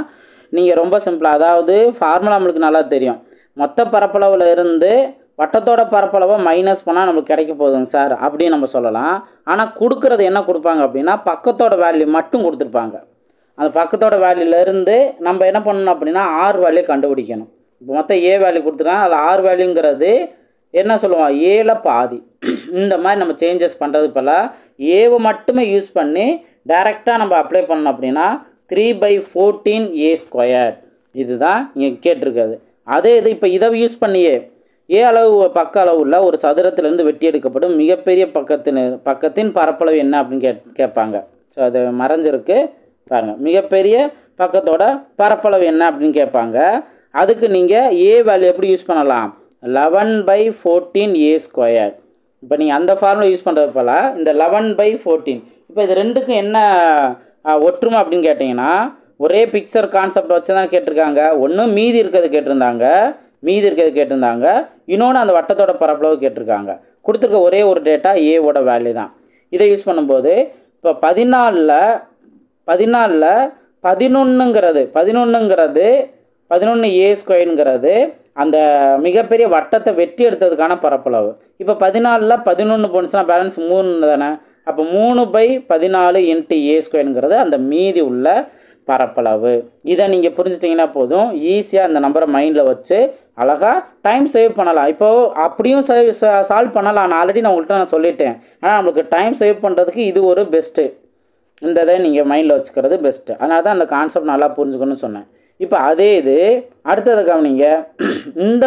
நீங்கள் ரொம்ப சிம்பிளாக, அதாவது ஃபார்முலா நம்மளுக்கு நல்லா தெரியும். மொத்த பரப்பளவில் இருந்து வட்டத்தோட பரப்பளவை மைனஸ் பண்ணால் நம்மளுக்கு கிடைக்க போகுதுங்க சார் அப்படின்னு நம்ம சொல்லலாம். ஆனால் கொடுக்குறது என்ன கொடுப்பாங்க அப்படின்னா பக்கத்தோட வேல்யூ மட்டும் கொடுத்துருப்பாங்க. அந்த பக்கத்தோட வேல்யூலேருந்து நம்ம என்ன பண்ணணும் அப்படின்னா ஆர் வேல்யூ கண்டுபிடிக்கணும். இப்போ மொத்தம் வேல்யூ கொடுத்துருக்காங்க, அது ஆர் வேல்யூங்கிறது என்ன சொல்லுவோம், ஏல பாதி. இந்த மாதிரி நம்ம சேஞ்சஸ் பண்ணுறது போல் ஏவை மட்டுமே யூஸ் பண்ணி டைரெக்டாக நம்ம அப்ளை பண்ணோம் அப்படின்னா 3/14a². இதுதான் இங்கே கேட்டிருக்காது. அதே இது இப்போ இதை யூஸ் பண்ணியே அளவு பக்க அளவுள்ள ஒரு சதுரத்திலேருந்து வெட்டி எடுக்கப்படும் மிகப்பெரிய பக்கத்தின் பரப்பளவு என்ன அப்படின்னு கேட்பாங்க. ஸோ அது மறைஞ்சிருக்கு பாருங்கள். மிகப்பெரிய பக்கத்தோட பரப்பளவு என்ன அப்படின்னு கேட்பாங்க. அதுக்கு நீங்கள் வேல்யூ எப்படி யூஸ் பண்ணலாம், 11/14a². இப்போ நீங்கள் அந்த ஃபார்முலா யூஸ் பண்ணுறது போல் இந்த 11/14 இப்போ இது ரெண்டுக்கும் என்ன ஒற்றுமை அப்படின்னு கேட்டிங்கன்னா ஒரே பிக்சர் கான்செப்ட் வச்சு தான் கேட்டிருக்காங்க. ஒன்று மீதி இருக்கிறது கேட்டிருந்தாங்க, இன்னொன்று அந்த வட்டத்தோட பரப்பளவு கேட்டிருக்காங்க. கொடுத்துருக்க ஒரே ஒரு டேட்டா ஏவோட வேல்யூ தான். இதை யூஸ் பண்ணும்போது இப்போ 14ல் 11a²ங்கிறது அந்த மிகப்பெரிய வட்டத்தை வெட்டி எடுத்ததுக்கான பரப்பளவு. இப்போ 14ல் 11 போனுச்சுன்னா பேலன்ஸ் 3 தானே. அப்போ 3/14 × a² அந்த மீதி உள்ள பரப்பளவு. இதை நீங்கள் புரிஞ்சுட்டிங்கன்னா போதும், ஈஸியாக அந்த நம்பரை மைண்டில் வச்சு அழகாக டைம் சேவ் பண்ணலாம். இப்போது அப்படியும் சால்வ் பண்ணலாம். நான் ஆல்ரெடி உங்கள்கிட்ட சொல்லிட்டேன். ஆனால் நம்மளுக்கு டைம் சேவ் பண்ணுறதுக்கு இது ஒரு பெஸ்ட்டு. இந்த இதை நீங்கள் மைண்டில் வச்சுக்கிறது பெஸ்ட்டு. அதனால தான் அந்த கான்செப்ட் நல்லா புரிஞ்சுக்கணும்னு சொன்னேன். இப்போ அதே இது அடுத்தது கவனிங்க. இந்த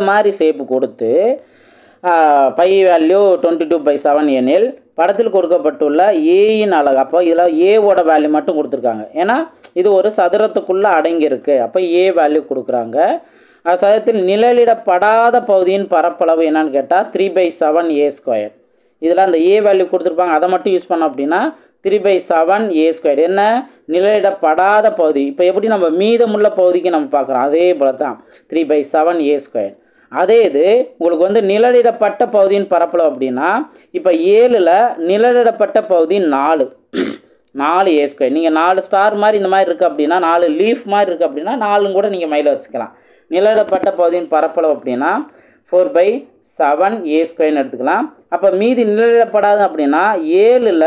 மாதிரி ஷேப்பு கொடுத்து பை வேல்யூ 22/7 எனில் படத்தில் கொடுக்கப்பட்டுள்ள ஏயின் அலகு. அப்போ இதில் ஏவோட வேல்யூ மட்டும் கொடுத்துருக்காங்க. ஏன்னா இது ஒரு சதுரத்துக்குள்ளே அடங்கியிருக்கு. அப்போ ஏ வேல்யூ கொடுக்குறாங்க. சதுரத்தில் நிழலிடப்படாத பகுதியின் பரப்பளவு என்னன்னு கேட்டால் 3/7a². இதில் அந்த ஏ வேல்யூ கொடுத்துருப்பாங்க, அதை மட்டும் யூஸ் பண்ணோம் அப்படின்னா 3/7a². என்ன நிழலிடப்படாத பகுதி. இப்போ எப்படி நம்ம மீதமுள்ள பகுதிக்கு நம்ம பார்க்குறோம், அதே போல் தான் 3/7a². அதே இது உங்களுக்கு வந்து நிழலிடப்பட்ட பகுதியின் பரப்பளவு அப்படின்னா, இப்போ 7ல் நிழலிடப்பட்ட பகுதி 4a². நீங்கள் 4 ஸ்டார் மாதிரி இந்த மாதிரி இருக்குது அப்படின்னா, 4 லீஃப் மாதிரி இருக்குது அப்படின்னா 4 கூட நீங்கள் மைண்டில் வச்சுக்கலாம். நிழலிடப்பட்ட பகுதியின் பரப்பளவு அப்படின்னா 4/7a² எடுத்துக்கலாம். அப்போ மீதி நிழலிடப்படாது அப்படின்னா 7ல்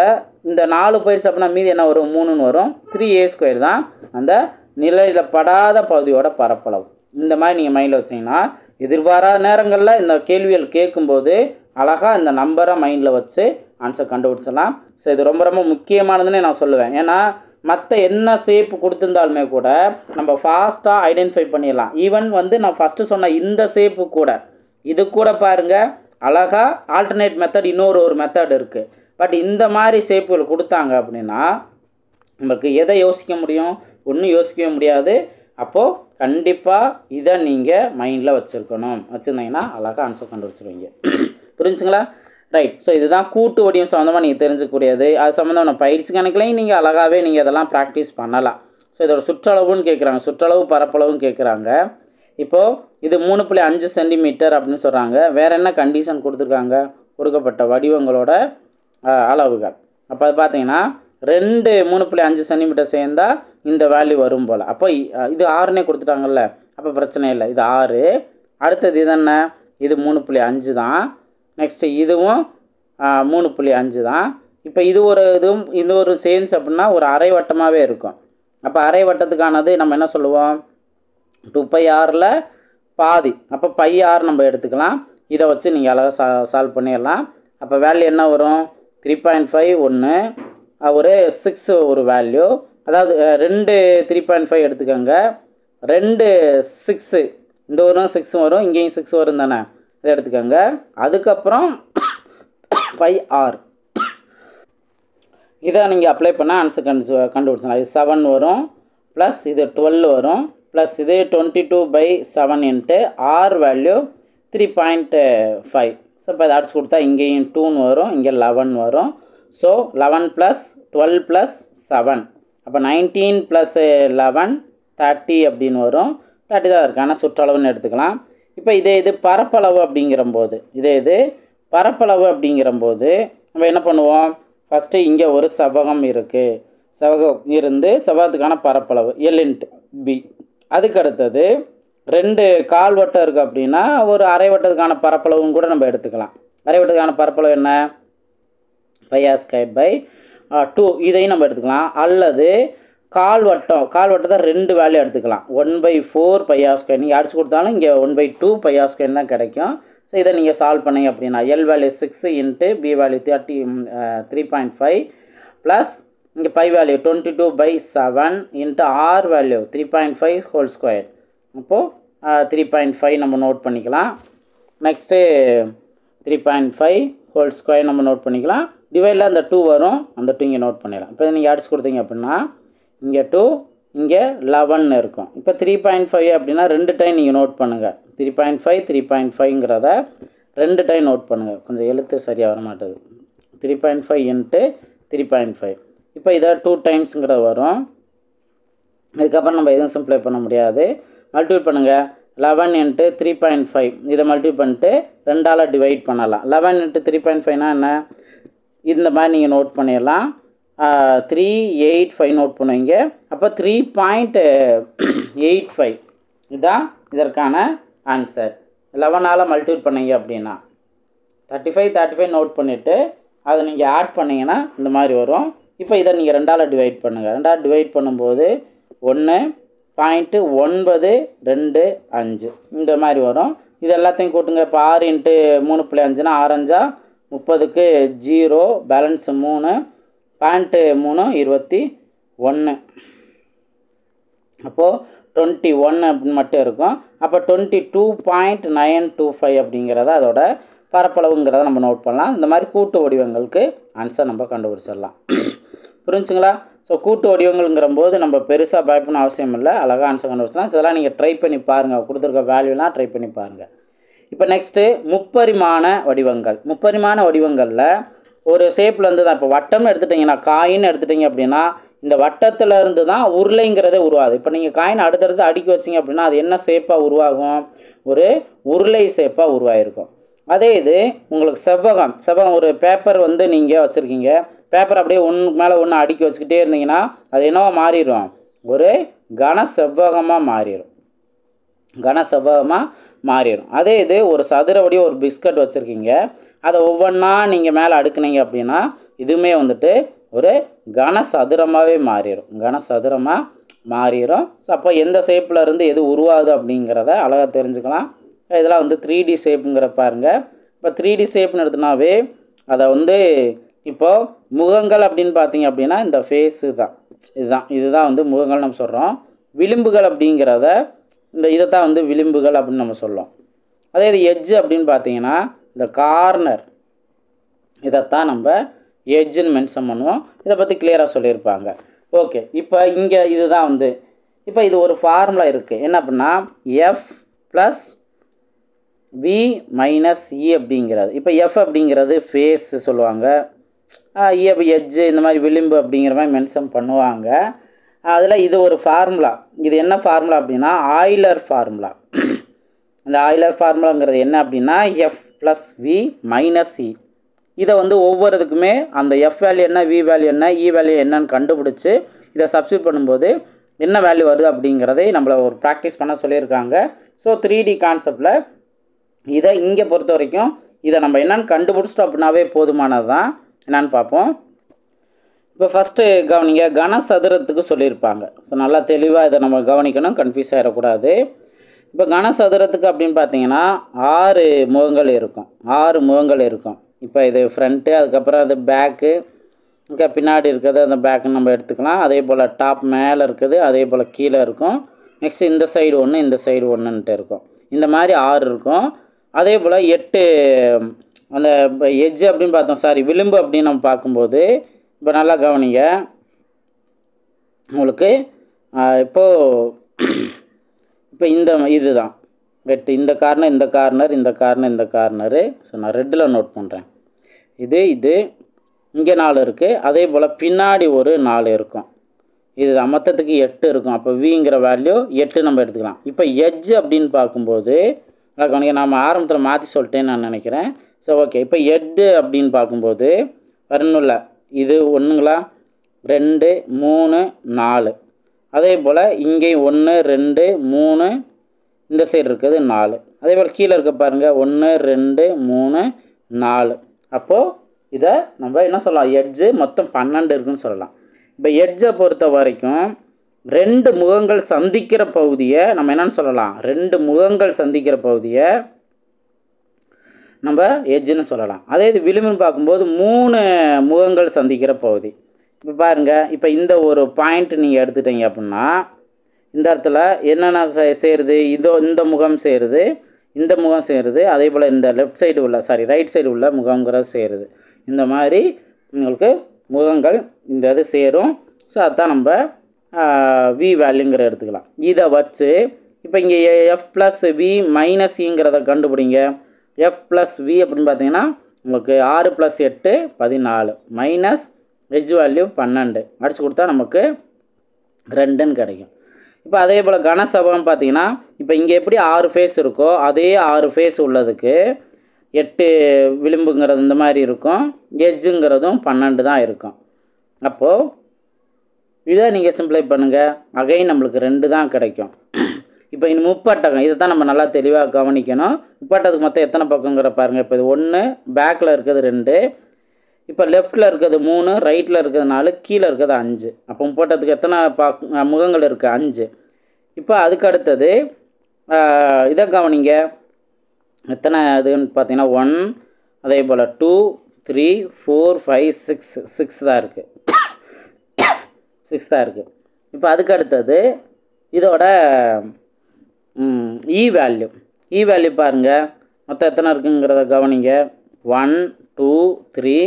இந்த 4 போயிடுச்சு அப்படின்னா மீதி என்ன வரும், 3ன்னு வரும். 3a² தான் அந்த நிழலிடப்படாத பகுதியோட பரப்பளவு. இந்த மாதிரி நீங்கள் மைண்டில் வச்சிங்கன்னா எதிர்பாராத நேரங்களில் இந்த கேள்விகள் கேட்கும்போது அழகாக இந்த நம்பரை மைண்டில் வச்சு ஆன்சர் கண்டுபிடிச்சிடலாம். ஸோ இது ரொம்ப ரொம்ப முக்கியமானதுன்னு நான் சொல்லுவேன். ஏன்னா மற்ற என்ன ஷேப்பு கொடுத்துருந்தாலுமே கூட நம்ம ஃபாஸ்ட்டாக ஐடென்டிஃபை பண்ணிடலாம். ஈவன் வந்து நான் ஃபஸ்ட்டு சொன்ன இந்த ஷேப்பு கூட இது கூட பாருங்கள் அழகாக ஆல்டர்னேட் மெத்தட் ஒரு மெத்தட் இருக்குது. பட் இந்த மாதிரி ஷேப்புகள் கொடுத்தாங்க அப்படின்னா நமக்கு எதை யோசிக்க முடியும், ஒன்றும் யோசிக்கவே முடியாது. அப்போது கண்டிப்பாக இதை நீங்கள் மைண்டில் வச்சுருந்தீங்கன்னா அழகாக ஆன்சர் கண்டுபிடிச்சிருவீங்க. புரிஞ்சுங்களா? ரைட். ஸோ இதுதான் கூட்டு வடிவம் சம்மந்தமாக நீங்கள் தெரிஞ்சுக்கூடியது. அது சம்மந்தமான பயிற்சி கணக்குலையும் நீங்கள் அழகாகவே நீங்கள் அதெல்லாம் ப்ராக்டிஸ் பண்ணலாம். ஸோ இதோட சுற்றளவுன்னு கேட்குறாங்க, சுற்றளவு பரப்பளவுன்னு கேட்குறாங்க. இப்போது இது 3.5 சென்டிமீட்டர் அப்படின்னு சொல்கிறாங்க. வேறு என்ன கண்டிஷன் கொடுத்துருக்காங்க, கொடுக்கப்பட்ட வடிவங்களோட அளவுகள். அப்போ அது பார்த்தீங்கன்னா 3.5 சென்டிமீட்டர் சேர்ந்தால் இந்த வேல்யூ வரும் போல். அப்போ இது 6னே கொடுத்துட்டாங்கல்ல, அப்போ பிரச்சனை இல்லை, இது 6. அடுத்தது இது என்ன, இது 3.5 தான். நெக்ஸ்ட்டு இதுவும் 3.5 தான். இப்போ இது ஒரு சேஞ்ச் அப்படின்னா ஒரு அரை வட்டமாகவே இருக்கும். அப்போ அரை வட்டத்துக்கானது நம்ம என்ன சொல்லுவோம், 2πrல் பாதி. அப்போ πr நம்ம எடுத்துக்கலாம். இதை வச்சு நீங்கள் அழகாக சால்வ் பண்ணிடலாம். அப்போ வேல்யூ என்ன வரும், 3.5 1, ஒரு 6 ஒரு வேல்யூ. அதாவது 2 3.5 எடுத்துக்கோங்க, 2 6, இந்த ஒரு 6 வரும், இங்கேயும் 6 வரும் தானே, இதை எடுத்துக்கோங்க. அதுக்கப்புறம் πr இதை நீங்கள் அப்ளை பண்ணால் ஆன்சர் கண்டுபிடிச்சலாம். இது 7 வரும், ப்ளஸ் இது 12 வரும், ப்ளஸ் இது 22/7 இன்ட்டு r வேல்யூ 3.5. ஸோ இப்போ இதை அடிச்சு கொடுத்தா இங்கேயும் 2ன்னு வரும், இங்கே 11 வரும். ஸோ 11 + 12 + 7, அப்போ 19 + 11 30 அப்படின்னு வரும். 30 தான் இருக்குது, ஆனால் சுற்றளவுன்னு எடுத்துக்கலாம். இப்போ இது பரப்பளவு அப்படிங்கிறம்போது பரப்பளவு அப்படிங்கிறம்போது நம்ம என்ன பண்ணுவோம், ஃபஸ்ட்டு இங்கே ஒரு செவ்வகம் இருக்குது, செவ்வகம் இருந்து செவ்வகத்துக்கான பரப்பளவு L/B. அதுக்கு அடுத்தது 2 கால்வட்டம் இருக்குது அப்படின்னா ஒரு அரை வட்டத்துக்கான பரப்பளவும் கூட நம்ம எடுத்துக்கலாம். அரை வட்டத்துக்கான பரப்பளவு என்ன, πr²/2, இதையும் நம்ம எடுத்துக்கலாம். அல்லது கால்வட்டத்தை 2 வேல்யூ எடுத்துக்கலாம். 1/4 πr². நீங்கள் அடிச்சு கொடுத்தாலும் இங்கே 1/2 πr² தான் கிடைக்கும். ஸோ இதை நீங்கள் சால்வ் பண்ணீங்க அப்படின்னா L value 6 into B value 3.5 plus இங்கே pi value 22/7 into R value 3.5 whole square. அப்போது 3.5 நம்ம நோட் பண்ணிக்கலாம். நெக்ஸ்ட்டு 3.5 ஹோல் ஸ்கொயர் நம்ம நோட் பண்ணிக்கலாம். டிவைடில் அந்த 2 வரும், அந்த 2 இங்கே நோட் பண்ணிடலாம். இப்போ நீங்கள் அடிச்சு கொடுத்தீங்க அப்படின்னா இங்கே 2 இங்கே 11 இருக்கும். இப்போ 3.5 அப்படின்னா 2 டைம் நீங்கள் நோட் பண்ணுங்கள். 3.5 3.5ங்கிறத 2 டைம் நோட் பண்ணுங்கள். கொஞ்சம் எழுத்து சரியாக வர மாட்டேது. 3.5 இன்ட்டு 3.5. இப்போ இதை 2 டைம்ஸுங்கிறது வரும். இதுக்கப்புறம் நம்ம எதுவும் சிம்ப்ளை பண்ண முடியாது. மல்டிபிள் பண்ணுங்கள். 11 இன்ட்டு 3.5 இதை மல்டிபிள் பண்ணிட்டு 2ஆல் டிவைட் பண்ணலாம். 11 இன்ட்டு 3.5னா என்ன, இந்த மாதிரி நீங்கள் நோட் பண்ணிடலாம். 385 நோட் பண்ணுவீங்க. அப்போ 3.85 இதுதான் இதற்கான ஆன்சர். 11ஆல் மல்டிபிள் பண்ணீங்க அப்படின்னா 35 நோட் பண்ணிவிட்டு அதை நீங்கள் ஆட் பண்ணிங்கன்னா இந்த மாதிரி வரும். இப்போ இதை நீங்கள் 2ஆல் டிவைட் பண்ணுங்கள். 2ஆல் டிவைட் பண்ணும்போது 1.925 இந்த மாதிரி வரும். இது எல்லாத்தையும் கூட்டுங்க. இப்போ 6 இன்ட்டு 3.5னா 6 5 30க்கு 0 பேலன்ஸ் 3 0.3 21. அப்போது 21 அப்படின்னு மட்டும் இருக்கும். அப்போ 22.925 அப்படிங்கிறத அதோட பரப்பளவுங்கிறத நம்ம நோட் பண்ணலாம். இந்த மாதிரி கூட்டு வடிவங்களுக்கு ஆன்சர் நம்ம கண்டுபிடிச்சிடலாம். புரிஞ்சுங்களா? ஸோ கூட்டு வடிவங்கள்ங்கிற போது நம்ம பெருசாக பயப்படணும் அவசியம் இல்லை, அழகாக ஆன்சர் கண்டுபிடிச்சலாம். இதெல்லாம் நீங்கள் ட்ரை பண்ணி பாருங்கள், கொடுத்துருக்க வேல்யூலாம் ட்ரை பண்ணி பாருங்கள். இப்போ நெக்ஸ்ட்டு முப்பரிமாண வடிவங்கள். முப்பரிமாண வடிவங்களில் ஒரு ஷேப்லேருந்து தான், இப்போ வட்டம்னு எடுத்துட்டிங்கன்னா, காயின்னு எடுத்துட்டிங்க அப்படின்னா இந்த வட்டத்தில் இருந்து தான் உருளைங்கிறதே உருவாகுது. இப்போ நீங்கள் காயின் அடுத்தடுத்து அடுக்கி வச்சிங்க அப்படின்னா அது என்ன ஷேப்பாக உருவாகும்? ஒரு உருளை ஷேப்பாக உருவாகிருக்கும். அதே இது உங்களுக்கு செவ்வகம் ஒரு பேப்பர் வந்து நீங்கள் வச்சுருக்கீங்க, பேப்பர் அப்படியே ஒன்றுக்கு மேலே ஒன்று அடுக்கி வச்சுக்கிட்டே இருந்தீங்கன்னா அது என்னவா மாறிடும்? ஒரு கன செவ்வகமாக மாறிடும். அதே இது ஒரு சதுர வடிவ ஒரு பிஸ்கட் வச்சுருக்கீங்க, அதை ஒவ்வொன்றா நீங்கள் மேலே அடுக்குனீங்க அப்படின்னா இதுவுமே வந்துட்டு ஒரு கனசதுரமாகவே மாறிடும். ஸோ அப்போ எந்த ஷேப்பில் இருந்து எது உருவாகுது அப்படிங்கிறத அழகாக தெரிஞ்சுக்கலாம். இதெல்லாம் வந்து 3D ஷேப்புங்கிற பாருங்கள். இப்போ 3D ஷேப்னு எடுத்தோன்னாவே அதை வந்து இப்போது முகங்கள் அப்படின்னு பார்த்தீங்க அப்படின்னா இந்த ஃபேஸு தான், இதுதான் வந்து முகங்கள் நம்ம சொல்கிறோம். விளிம்புகள் அப்படிங்கிறத இதை தான் வந்து விளிம்புகள் அப்படின்னு நம்ம சொல்லுவோம். அதே இது எட்ஜு அப்படின்னு பார்த்தீங்கன்னா இந்த கார்னர், இதைத்தான் நம்ம எட்ஜுன்னு மென்ஷன் பண்ணுவோம். இதை பற்றி கிளியராக சொல்லியிருப்பாங்க. ஓகே, இப்போ இங்கே இதுதான் வந்து இப்போ இது ஒரு ஃபார்முலா இருக்குது. என்ன அப்படின்னா F+V - E அப்படிங்கிறது. இப்போ எஃப் அப்படிங்கிறது ஃபேஸ் சொல்லுவாங்க, எட்ஜு இந்த மாதிரி விளிம்பு அப்படிங்கிற மாதிரி மென்ஷன் பண்ணுவாங்க. அதில் இது ஒரு ஃபார்முலா. இது என்ன ஃபார்முலா அப்படின்னா ஆய்லர் ஃபார்முலா. இந்த ஆய்லர் ஃபார்முலாங்கிறது என்ன அப்படின்னா F+V - E. இதை வந்து ஒவ்வொருத்துக்குமே அந்த எஃப் வேல்யூ என்ன, வி வேல்யூ என்ன, இ வேல்யூ என்னன்னு கண்டுபிடிச்சி இதை சப்ஸ்டியூட் பண்ணும்போது என்ன வேல்யூ வருது அப்படிங்கிறதை நம்மளை ஒரு ப்ராக்டிஸ் பண்ண சொல்லியிருக்காங்க. ஸோ 3D கான்செப்டில் இதை இங்கே பொறுத்த வரைக்கும் இதை நம்ம என்னென்னு கண்டுபிடிச்சிட்டோம் அப்படின்னாவே போதுமானது தான். என்னான்னு பார்ப்போம். இப்போ ஃபஸ்ட்டு கவனிங்க, கனசதுரத்துக்கு சொல்லியிருப்பாங்க. ஸோ நல்லா தெளிவாக இதை நம்ம கவனிக்கணும், கன்ஃபியூஸ் ஆகிடக்கூடாது. இப்போ கனசதுரத்துக்கு அப்படின்னு பார்த்தீங்கன்னா 6 முகங்கள் இருக்கும். இப்போ இது ஃப்ரண்ட்டு, அதுக்கப்புறம் அது பேக்கு, இங்கே பின்னாடி இருக்கிறது அந்த பேக்குன்னு நம்ம எடுத்துக்கலாம். அதே போல் டாப் மேலே இருக்குது, அதே போல் கீழே இருக்கும். நெக்ஸ்ட்டு இந்த சைடு ஒன்று, இந்த சைடு ஒன்றுன்ட்டு இருக்கும். இந்த மாதிரி 6 இருக்கும். அதே போல் 8 அந்த எட்ஜு அப்படின்னு பார்த்தோம், விளிம்பு அப்படின்னு நம்ம பார்க்கும்போது இப்போ நல்லா கவனிங்க. உங்களுக்கு இப்போ இந்த இதுதான் 8, இந்த கார்னரு. ஸோ நான் ரெட்டில் நோட் பண்ணுறேன். இது இங்கே 4 இருக்குது. அதே போல் பின்னாடி ஒரு 4 இருக்கும். இதுதான் மொத்தத்துக்கு 8 இருக்கும். அப்போ விங்கிற வேல்யூ 8 நம்ம எடுத்துக்கலாம். இப்போ எட்ஜு அப்படின்னு பார்க்கும்போது கவனிங்க, நாம் ஆரம்பத்தில் மாற்றி சொல்லிட்டேன்னு நான் நினைக்கிறேன். ஸோ ஓகே, இப்போ எட்டு அப்படின்னு பார்க்கும்போது வரணும்ல, இது 1ங்களா 2 3 4. அதே போல் இங்கேயும் 1 2 3, இந்த சைடு இருக்குது 4. அதே போல் கீழே இருக்க பாருங்கள் 1 2 3 4. அப்போது இதை நம்ம என்ன சொல்லலாம், எட்ஜு மொத்தம் 12 இருக்குன்னு சொல்லலாம். இப்போ எட்ஜை பொறுத்த வரைக்கும் 2 முகங்கள் சந்திக்கிற பகுதியை நம்ம என்னன்னு சொல்லலாம், 2 முகங்கள் சந்திக்கிற பகுதியை நம்ம எட்ஜுன்னு சொல்லலாம். அதே இது விளிம்புன்னு பார்க்கும்போது 3 முகங்கள் சந்திக்கிற பகுதி. இப்போ பாருங்கள், இப்போ இந்த ஒரு பாயிண்ட் நீங்கள் எடுத்துட்டீங்க அப்படின்னா இந்த இடத்துல என்னென்ன சேருது, இந்த முகம் சேருது, இந்த முகம் சேருது, அதே போல் இந்த லெஃப்ட் சைடு உள்ள ரைட் சைடு உள்ள முகங்கிறது சேருது. இந்த மாதிரி உங்களுக்கு முகங்கள் இந்த இது சேரும். ஸோ அதுதான் நம்ம வி வேல்யூங்கிற எடுத்துக்கலாம். இதை வச்சு இப்போ இங்கே F+V - E கண்டுபிடிங்க. F+V அப்படின்னு பார்த்தீங்கன்னா உங்களுக்கு 6 + 8 14 மைனஸ் எட்ஜ் வேல்யூ 12 அடிச்சு கொடுத்தா நமக்கு 2ன்னு கிடைக்கும். இப்போ அதே போல் கனசபகம் பார்த்தீங்கன்னா இப்போ இங்கே எப்படி 6 ஃபேஸ் இருக்கோ அதே 6 ஃபேஸ் உள்ளதுக்கு 8 விளிம்புங்கிறது இந்த மாதிரி இருக்கும், எட்ஜுங்கிறதும் 12 தான் இருக்கும். அப்போது இதை நீங்கள் சிம்பிளை பண்ணுங்கள், அகைன் நம்மளுக்கு 2 தான் கிடைக்கும். இப்போ இந்த முப்பட்டகம் இதை தான் நம்ம நல்லா தெளிவாக கவனிக்கணும். முப்பட்டத்துக்கு மொத்தம் எத்தனை பக்கங்கிற பாருங்கள். இப்போ இது 1, பேக்கில் இருக்கிறது 2, இப்போ லெஃப்ட்டில் இருக்கிறது 3, ரைட்டில் இருக்கிறது 4, கீழே இருக்கிறது 5. அப்போ முப்பட்டத்துக்கு எத்தனை முகங்கள் இருக்குது, 5. இப்போ அதுக்கு அடுத்தது இதை கவனிங்க, எத்தனை இதுன்னு பார்த்தீங்கன்னா 1, அதே போல் 2 3 4 5 6 தான் இருக்குது. 6 தான் இருக்குது. இப்போ அதுக்கு அடுத்தது இதோட இ வேல்யூ பாருங்கள், மொத்தம் எத்தனை இருக்குங்கிறத கவனிங்க. 1 2 3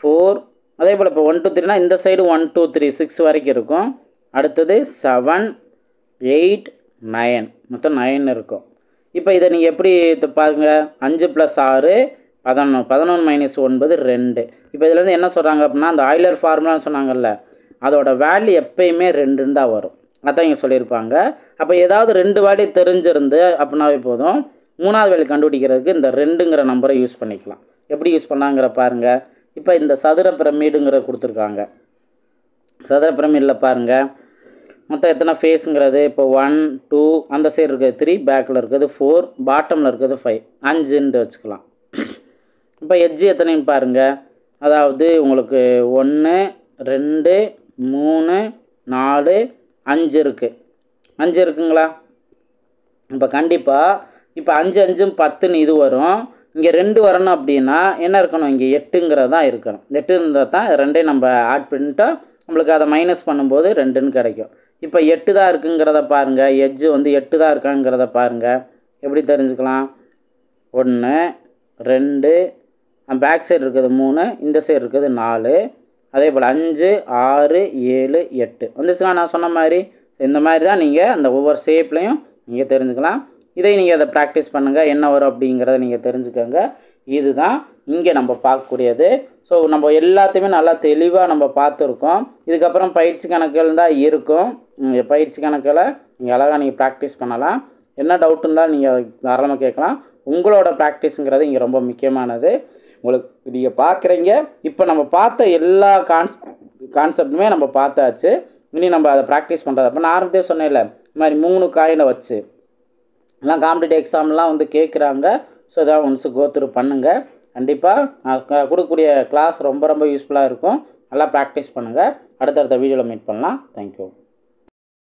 4, அதே போல் இப்போ 1 2 3னா இந்த சைடு 1 2 3 6 வரைக்கும் இருக்கும். அடுத்தது 7 8 9, மொத்தம் 9 இருக்கும். இப்போ இதை நீங்கள் எப்படி பாருங்கள், 5 + 6 11, 11 - 9 2. இப்போ இதுலேருந்து என்ன சொல்கிறாங்க அப்படின்னா, அந்த ஆய்லர் ஃபார்முலான்னு சொன்னாங்கல்ல, அதோட வேல்யூ எப்பயுமே 2 தான் வரும். அதான் இங்கே சொல்லியிருப்பாங்க. அப்போ ஏதாவது 2 வேல்யூ தெரிஞ்சிருந்து அப்படின்னாவே போதும், 3வது வேல்யூ கண்டுபிடிக்கிறதுக்கு இந்த 2ங்கிற நம்பரை யூஸ் பண்ணிக்கலாம். எப்படி யூஸ் பண்ணாங்கிற பாருங்கள். இப்போ இந்த சதுர பிரமிடுங்கிற கொடுத்துருக்காங்க. சதுர பிரமிடில் பாருங்கள் மொத்தம் எத்தனை ஃபேஸுங்கிறது, இப்போ 1 2, அந்த சைடு இருக்கிறது 3, பேக்கில் இருக்கிறது 4, பாட்டமில் இருக்கிறது 5, 5ன்னு வச்சுக்கலாம். இப்போ எட்ஜு எத்தனைன்னு பாருங்கள், அதாவது உங்களுக்கு 1 2 3 4 5 இருக்குது. 5 இருக்குங்களா? இப்போ கண்டிப்பாக இப்போ 5 5 10ன்னு இது வரும். இங்கே 2 வரணும் அப்படின்னா என்ன இருக்கணும், இங்கே 8ங்கிறது தான் இருக்கணும். 8 இருந்தால் தான் 2 நம்ம ஆட் பண்ணிட்டா நம்மளுக்கு அதை மைனஸ் பண்ணும்போது 2ன்னு கிடைக்கும். இப்போ 8 தான் இருக்குங்கிறத பாருங்கள், எட்ஜு வந்து 8 தான் இருக்காங்கிறத பாருங்கள். எப்படி தெரிஞ்சுக்கலாம், 1 2, பேக் சைடு இருக்குது 3, இந்த சைடு இருக்குது 4, அதே போல் 5 6 7 8 வந்துச்சுன்னா நான் சொன்ன மாதிரி இந்த மாதிரி தான் நீங்கள் அந்த ஒவ்வொரு ஷேப்லையும் நீங்கள் தெரிஞ்சுக்கலாம். இதை நீங்கள் அதை ப்ராக்டிஸ் பண்ணுங்கள், என்ன வரும் அப்படிங்கிறத நீங்கள் தெரிஞ்சுக்கோங்க. இதுதான் இங்கே நம்ம பார்க்கக்கூடியது. ஸோ நம்ம எல்லாத்தையுமே நல்லா தெளிவாக நம்ம பார்த்துருக்கோம். இதுக்கப்புறம் பயிற்சி கணக்குகள் தான் இருக்கும். பயிற்சி கணக்கில் நீங்கள் அழகாக நீங்கள் ப்ராக்டிஸ் பண்ணலாம். என்ன டவுட் இருந்தால் நீங்கள் தாராளமாக கேட்கலாம். உங்களோட ப்ராக்டிஸுங்கிறது இங்கே ரொம்ப முக்கியமானது. உங்களுக்கு நீங்கள் பார்க்குறீங்க, இப்போ நம்ம பார்த்த எல்லா கான்செப்டுமே நம்ம பார்த்தாச்சு. இனி நம்ம அதை ப்ராக்டிஸ் பண்ணுறது. அப்போ நான் ஆரம்பத்தே சொன்னேன்ல, இந்த மாதிரி 3 காயினை வச்சு எல்லாம் காம்படிட்டிவ் எக்ஸாம்லாம் வந்து கேட்குறாங்க. ஸோ இதான் ஒன்ஸ் கோத்ரூ பண்ணுங்கள். கண்டிப்பாக நான் கொடுக்கக்கூடிய கிளாஸ் ரொம்ப ரொம்ப யூஸ்ஃபுல்லாக இருக்கும். நல்லா ப்ராக்டிஸ் பண்ணுங்கள். அடுத்தடுத்த வீடியோவில் மீட் பண்ணலாம். தேங்க்யூ.